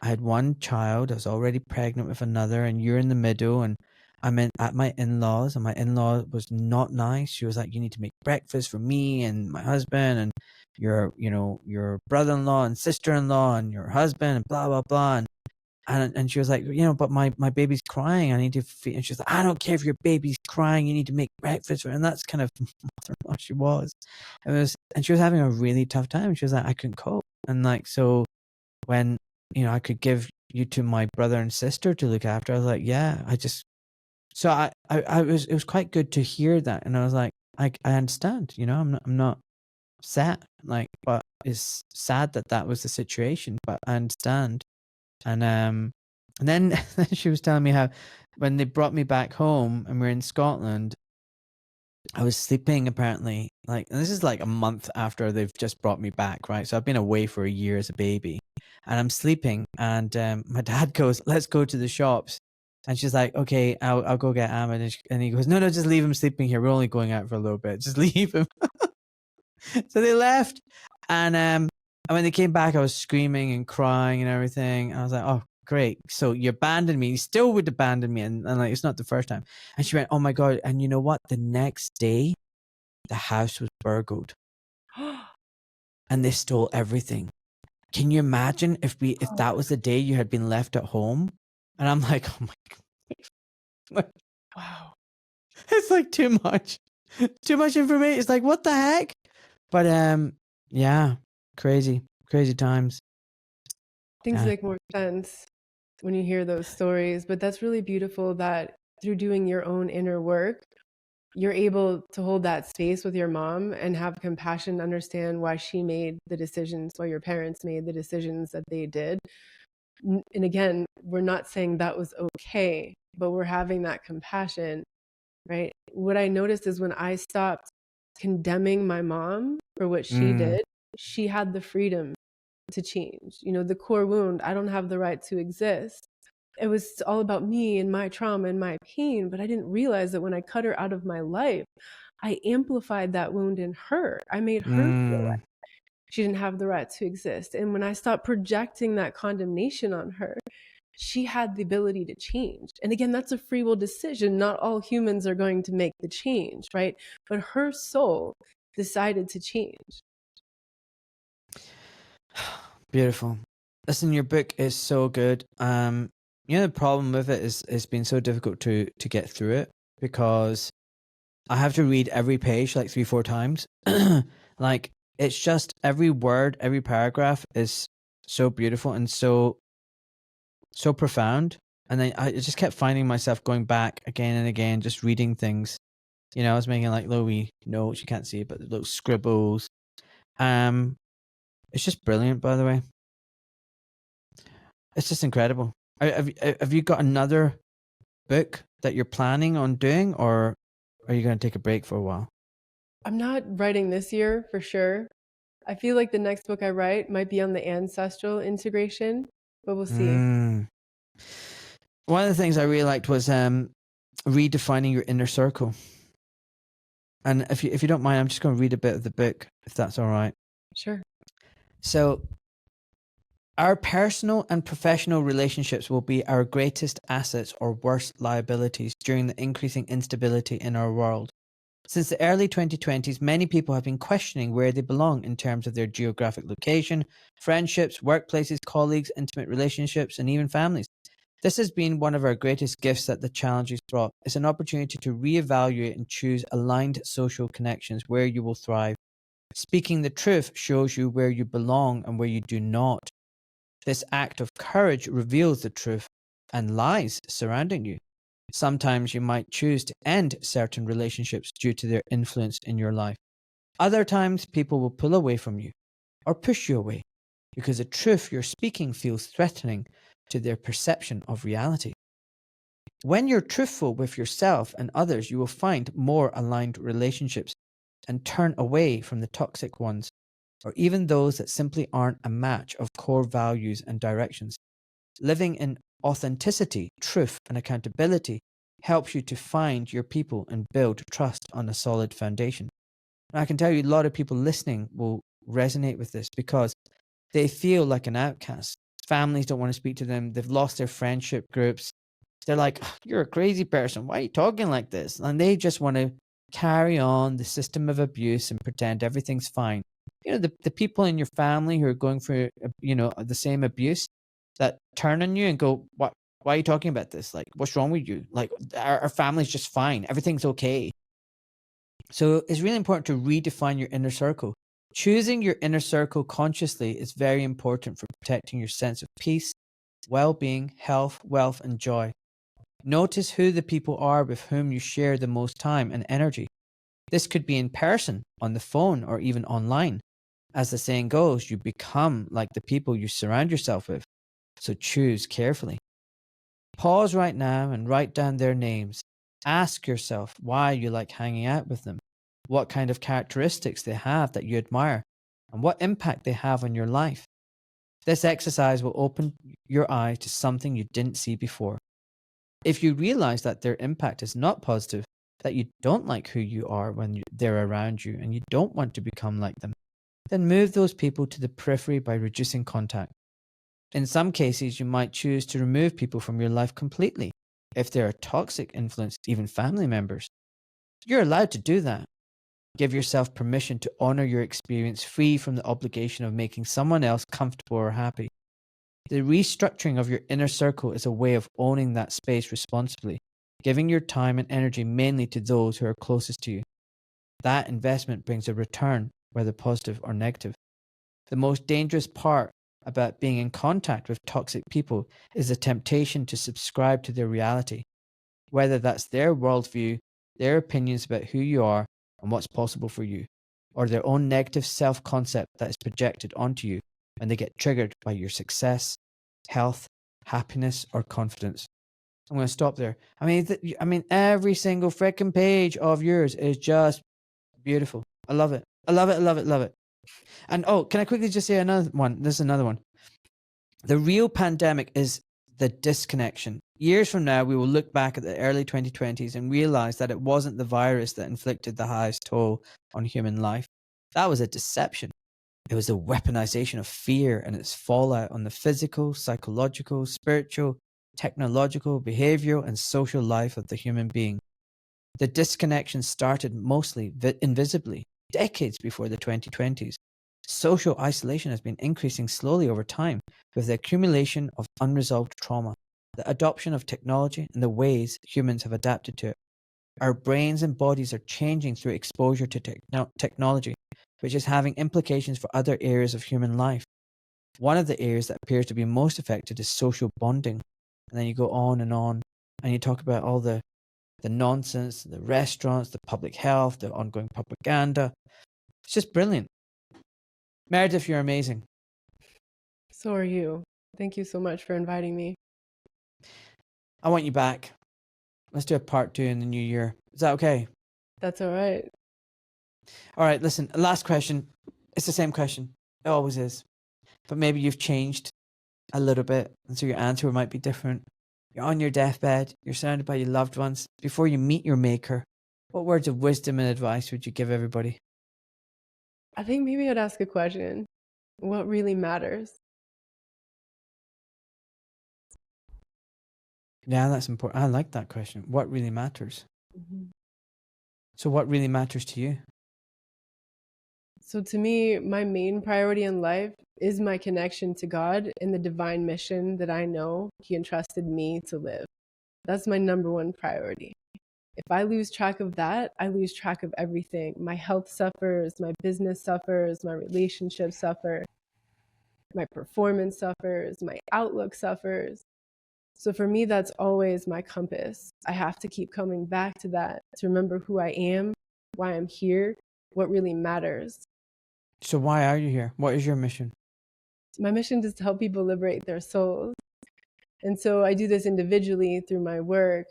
I had one child. I was already pregnant with another, and you're in the middle, and I'm at my in-laws, and my in-law was not nice. She was like, you need to make breakfast for me and my husband and your brother-in-law and sister-in-law and your husband and blah, blah, blah. And she was like, but my baby's crying. I need to feed. And she's like, I don't care if your baby's crying. You need to make breakfast for her. And that's kind of mother-in-law she was. And she was having a really tough time. She was like, I couldn't cope. And like, so when, I could give you to my brother and sister to look after, I was like, yeah, it was quite good to hear that. And I was like, I understand, I'm not sad, like, but it's sad that was the situation, but I understand. And then she was telling me how when they brought me back home and we're in Scotland, I was sleeping apparently, like, and this is like a month after they've just brought me back, right? So I've been away for a year as a baby, and I'm sleeping, and my dad goes, let's go to the shops. And she's like, okay, I'll go get Ahmed. And he goes, no, just leave him sleeping here. We're only going out for a little bit. Just leave him. So they left. And when they came back, I was screaming and crying and everything. And I was like, oh, great. So you abandoned me. You still would abandon me. And like, it's not the first time. And she went, oh my God. And you know what? The next day, the house was burgled. And they stole everything. Can you imagine if that was the day you had been left at home? And I'm like, oh my God. Wow. It's like too much information. It's like, what the heck? But yeah, crazy times. Things make more sense when you hear those stories. But that's really beautiful that through doing your own inner work, you're able to hold that space with your mom and have compassion, understand why she made the decisions, why your parents made the decisions that they did. And again, we're not saying that was okay, but we're having that compassion, right? What I noticed is when I stopped condemning my mom for what she did, she had the freedom to change. The core wound, I don't have the right to exist. It was all about me and my trauma and my pain, but I didn't realize that when I cut her out of my life, I amplified that wound in her. I made her feel like she didn't have the right to exist. And when I stopped projecting that condemnation on her, she had the ability to change. And again, that's a free will decision. Not all humans are going to make the change, right? But her soul decided to change. Beautiful. Listen, your book is so good. The problem with it is it's been so difficult to get through it because I have to read every page like 3-4 times. Like, it's just every word, every paragraph is so beautiful and so profound. And then I just kept finding myself going back again and again, just reading things. I was making like little wee notes, you can't see it, but little scribbles. It's just brilliant, by the way. It's just incredible. Have you got another book that you're planning on doing, or are you going to take a break for a while? I'm not writing this year for sure. I feel like the next book I write might be on the ancestral integration, but we'll see. One of the things I really liked was redefining your inner circle. And if you don't mind, I'm just going to read a bit of the book, if that's all right. Sure. So, our personal and professional relationships will be our greatest assets or worst liabilities during the increasing instability in our world. Since the early 2020s, many people have been questioning where they belong in terms of their geographic location, friendships, workplaces, colleagues, intimate relationships, and even families. This has been one of our greatest gifts that the challenge has brought. It's an opportunity to reevaluate and choose aligned social connections where you will thrive. Speaking the truth shows you where you belong and where you do not. This act of courage reveals the truth and lies surrounding you. Sometimes you might choose to end certain relationships due to their influence in your life. Other times, people will pull away from you or push you away because the truth you're speaking feels threatening to their perception of reality. When you're truthful with yourself and others, you will find more aligned relationships. and turn away from the toxic ones, or even those that simply aren't a match of core values and directions. Living in authenticity, truth, and accountability helps you to find your people and build trust on a solid foundation. And I can tell you, a lot of people listening will resonate with this because they feel like an outcast. Families don't want to speak to them. They've lost their friendship groups. They're like, you're a crazy person. Why are you talking like this? And they just want to carry on the system of abuse and pretend everything's fine. You know, the people in your family who are going through, the same abuse that turn on you and go, why are you talking about this? Like, what's wrong with you? Like, our family's just fine. Everything's okay. So it's really important to redefine your inner circle. Choosing your inner circle consciously is very important for protecting your sense of peace, well-being, health, wealth, and joy. Notice who the people are with whom you share the most time and energy. This could be in person, on the phone, or even online. As the saying goes, you become like the people you surround yourself with. So choose carefully. Pause right now and write down their names. Ask yourself why you like hanging out with them, what kind of characteristics they have that you admire, and what impact they have on your life. This exercise will open your eye to something you didn't see before. If you realize that their impact is not positive, that you don't like who you are when they're around you and you don't want to become like them, then move those people to the periphery by reducing contact. In some cases, you might choose to remove people from your life completely if they're a toxic influence, even family members. You're allowed to do that. Give yourself permission to honor your experience free from the obligation of making someone else comfortable or happy. The restructuring of your inner circle is a way of owning that space responsibly, giving your time and energy mainly to those who are closest to you. That investment brings a return, whether positive or negative. The most dangerous part about being in contact with toxic people is the temptation to subscribe to their reality, whether that's their worldview, their opinions about who you are and what's possible for you, or their own negative self-concept that is projected onto you when they get triggered by your success, health, happiness, or confidence. I'm going to stop there. I mean, every single freaking page of yours is just beautiful. I love it. I love it. I love it. Love it. And can I quickly just say another one? This is another one. The real pandemic is the disconnection. Years from now, we will look back at the early 2020s and realize that it wasn't the virus that inflicted the highest toll on human life. That was a deception. It was the weaponization of fear and its fallout on the physical, psychological, spiritual, technological, behavioral, and social life of the human being. The disconnection started mostly invisibly, decades before the 2020s. Social isolation has been increasing slowly over time with the accumulation of unresolved trauma, the adoption of technology, and the ways humans have adapted to it. Our brains and bodies are changing through exposure to technology, which is having implications for other areas of human life. One of the areas that appears to be most affected is social bonding. And then you go on, and you talk about all the nonsense, the restaurants, the public health, the ongoing propaganda. It's just brilliant. Meredith, you're amazing. So are you. Thank you so much for inviting me. I want you back. Let's do a part 2 in the new year. Is that okay? That's all right. All right, listen, last question. It's the same question. It always is. But maybe you've changed a little bit, and so your answer might be different. You're on your deathbed. You're surrounded by your loved ones. Before you meet your maker, what words of wisdom and advice would you give everybody? I think maybe I'd ask a question. What really matters? Yeah, that's important. I like that question. What really matters? Mm-hmm. So what really matters to you? So to me, my main priority in life is my connection to God and the divine mission that I know He entrusted me to live. That's my number one priority. If I lose track of that, I lose track of everything. My health suffers, my business suffers, my relationships suffer, my performance suffers, my outlook suffers. So for me, that's always my compass. I have to keep coming back to that to remember who I am, why I'm here, what really matters. So why are you here? What is your mission? My mission is to help people liberate their souls. And so I do this individually through my work,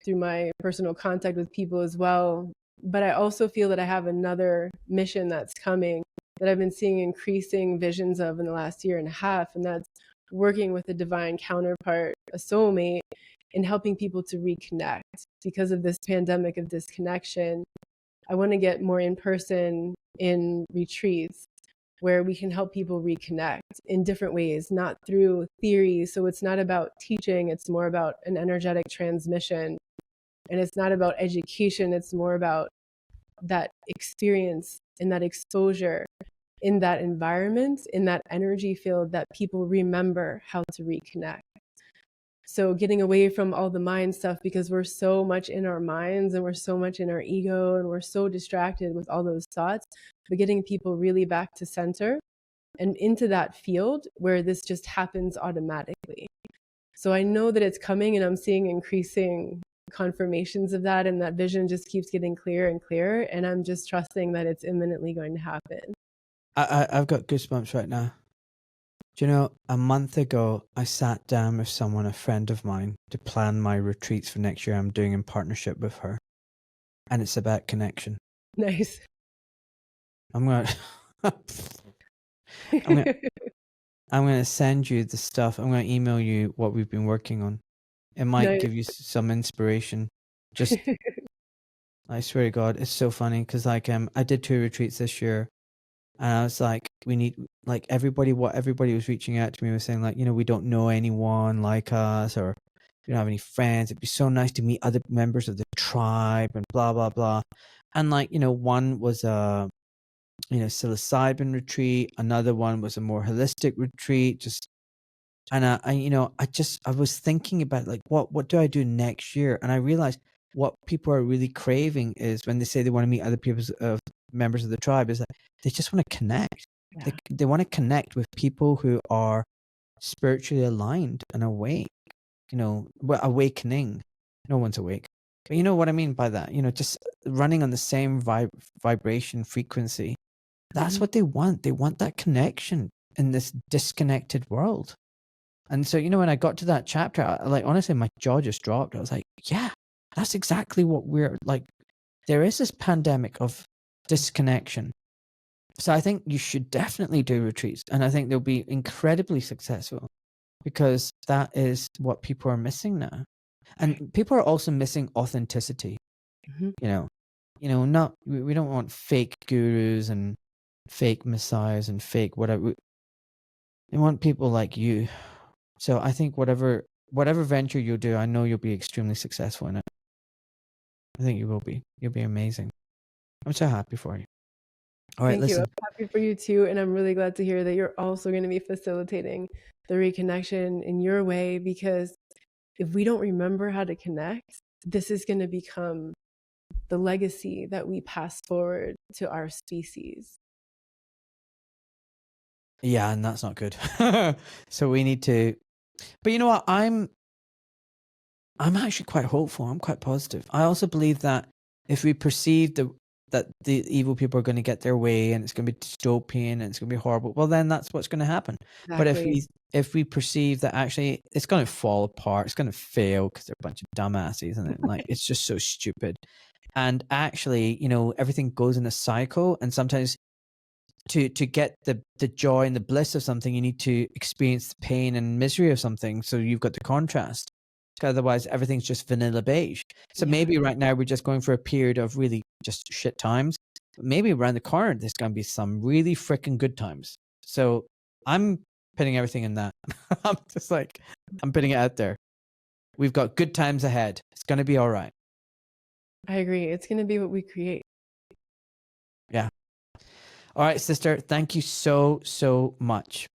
through my personal contact with people as well, But I also feel that I have another mission that's coming that I've been seeing increasing visions of in the last year and a half, and that's working with a divine counterpart, a soulmate, and helping people to reconnect. Because of this pandemic of disconnection, I want to get more in person in retreats where we can help people reconnect in different ways, not through theory. So it's not about teaching, it's more about an energetic transmission. And it's not about education, it's more about that experience and that exposure in that environment, in that energy field, that people remember how to reconnect. So getting away from all the mind stuff, because we're so much in our minds and we're so much in our ego and we're so distracted with all those thoughts, but getting people really back to center and into that field where this just happens automatically. So I know that it's coming, and I'm seeing increasing confirmations of that, and that vision just keeps getting clearer and clearer, and I'm just trusting that it's imminently going to happen. I've got goosebumps right now. Do you know, a month ago, I sat down with someone, a friend of mine, to plan my retreats for next year. I'm doing in partnership with her. And it's about connection. Nice. I'm going to send you the stuff. I'm going to email you what we've been working on. It might Nice. give you some inspiration. Just, I swear to God, it's so funny because like I did 2 retreats this year. And I was like, we need, like, everybody was reaching out to me was saying, like, you know, we don't know anyone like us, or we don't have any friends. It'd be so nice to meet other members of the tribe and blah, blah, blah. And like, you know, one was a, you know, psilocybin retreat. Another one was a more holistic retreat. And I was thinking about like, what do I do next year? And I realized what people are really craving is when they say they want to meet other members of the tribe, is that they just want to connect. Yeah. They want to connect with people who are spiritually aligned and awake, you know, awakening. No one's awake, but you know what I mean by that, you know, just running on the same vibration frequency. That's what they want. They want that connection in this disconnected world. And so, you know, when I got to that chapter, honestly, my jaw just dropped. I was like, yeah, that's exactly what we're like. There is this pandemic of disconnection. So I think you should definitely do retreats. And I think they'll be incredibly successful because that is what people are missing now. And people are also missing authenticity. Mm-hmm. You know, we don't want fake gurus and fake messiahs and fake whatever. We want people like you. So I think whatever venture you do, I know you'll be extremely successful in it. I think you will be. You'll be amazing. I'm so happy for you. All right, Thank listen. you. I'm happy for you too. And I'm really glad to hear that you're also going to be facilitating the reconnection in your way, because if we don't remember how to connect, this is going to become the legacy that we pass forward to our species. Yeah, and that's not good. So we need to, but you know what? I'm actually quite hopeful. I'm quite positive. I also believe that if we perceive that the evil people are going to get their way and it's going to be dystopian and it's going to be horrible, well, then that's what's going to happen. Exactly. But if we perceive that actually it's going to fall apart, it's going to fail because they're a bunch of dumbasses and like it's just so stupid. And actually, you know, everything goes in a cycle, and sometimes to get the joy and the bliss of something, you need to experience the pain and misery of something. So you've got the contrast. Otherwise, everything's just vanilla beige. So maybe right now we're just going for a period of really just shit times. But maybe around the corner, there's going to be some really freaking good times. So I'm putting everything in that. I'm putting it out there. We've got good times ahead. It's going to be all right. I agree. It's going to be what we create. Yeah. All right, sister. Thank you so, so much.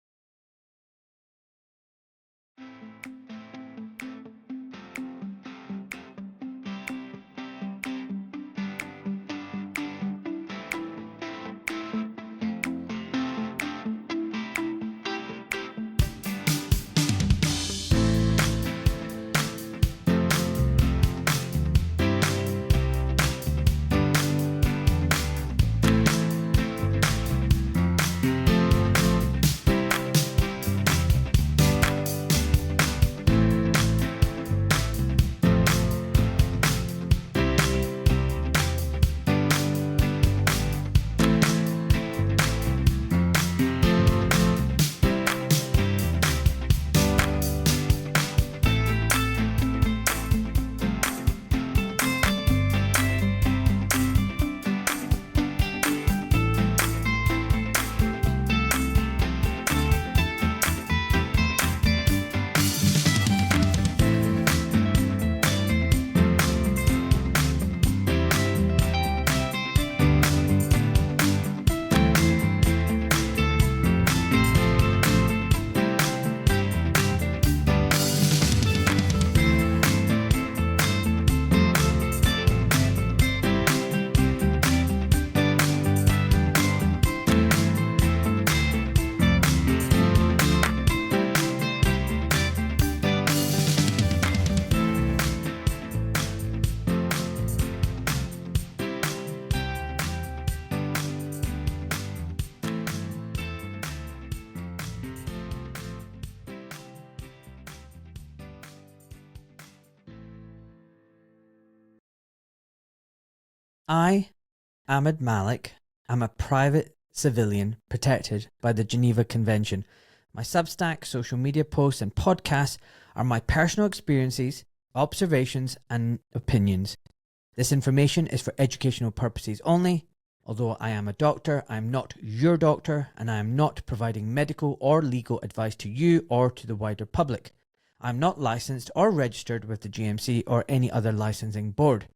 I, Ahmed Malik, am a private civilian protected by the Geneva Convention. My Substack, social media posts, and podcasts are my personal experiences, observations, and opinions. This information is for educational purposes only. Although I am a doctor, I am not your doctor, and I am not providing medical or legal advice to you or to the wider public. I am not licensed or registered with the GMC or any other licensing board.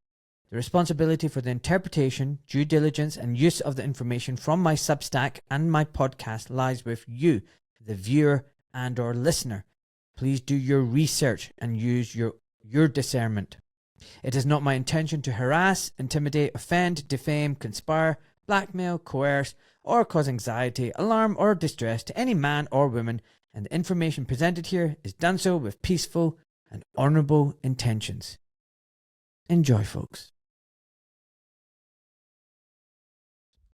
The responsibility for the interpretation, due diligence, and use of the information from my Substack and my podcast lies with you, the viewer and or listener. Please do your research and use your discernment. It is not my intention to harass, intimidate, offend, defame, conspire, blackmail, coerce, or cause anxiety, alarm, or distress to any man or woman, and the information presented here is done so with peaceful and honourable intentions. Enjoy, folks.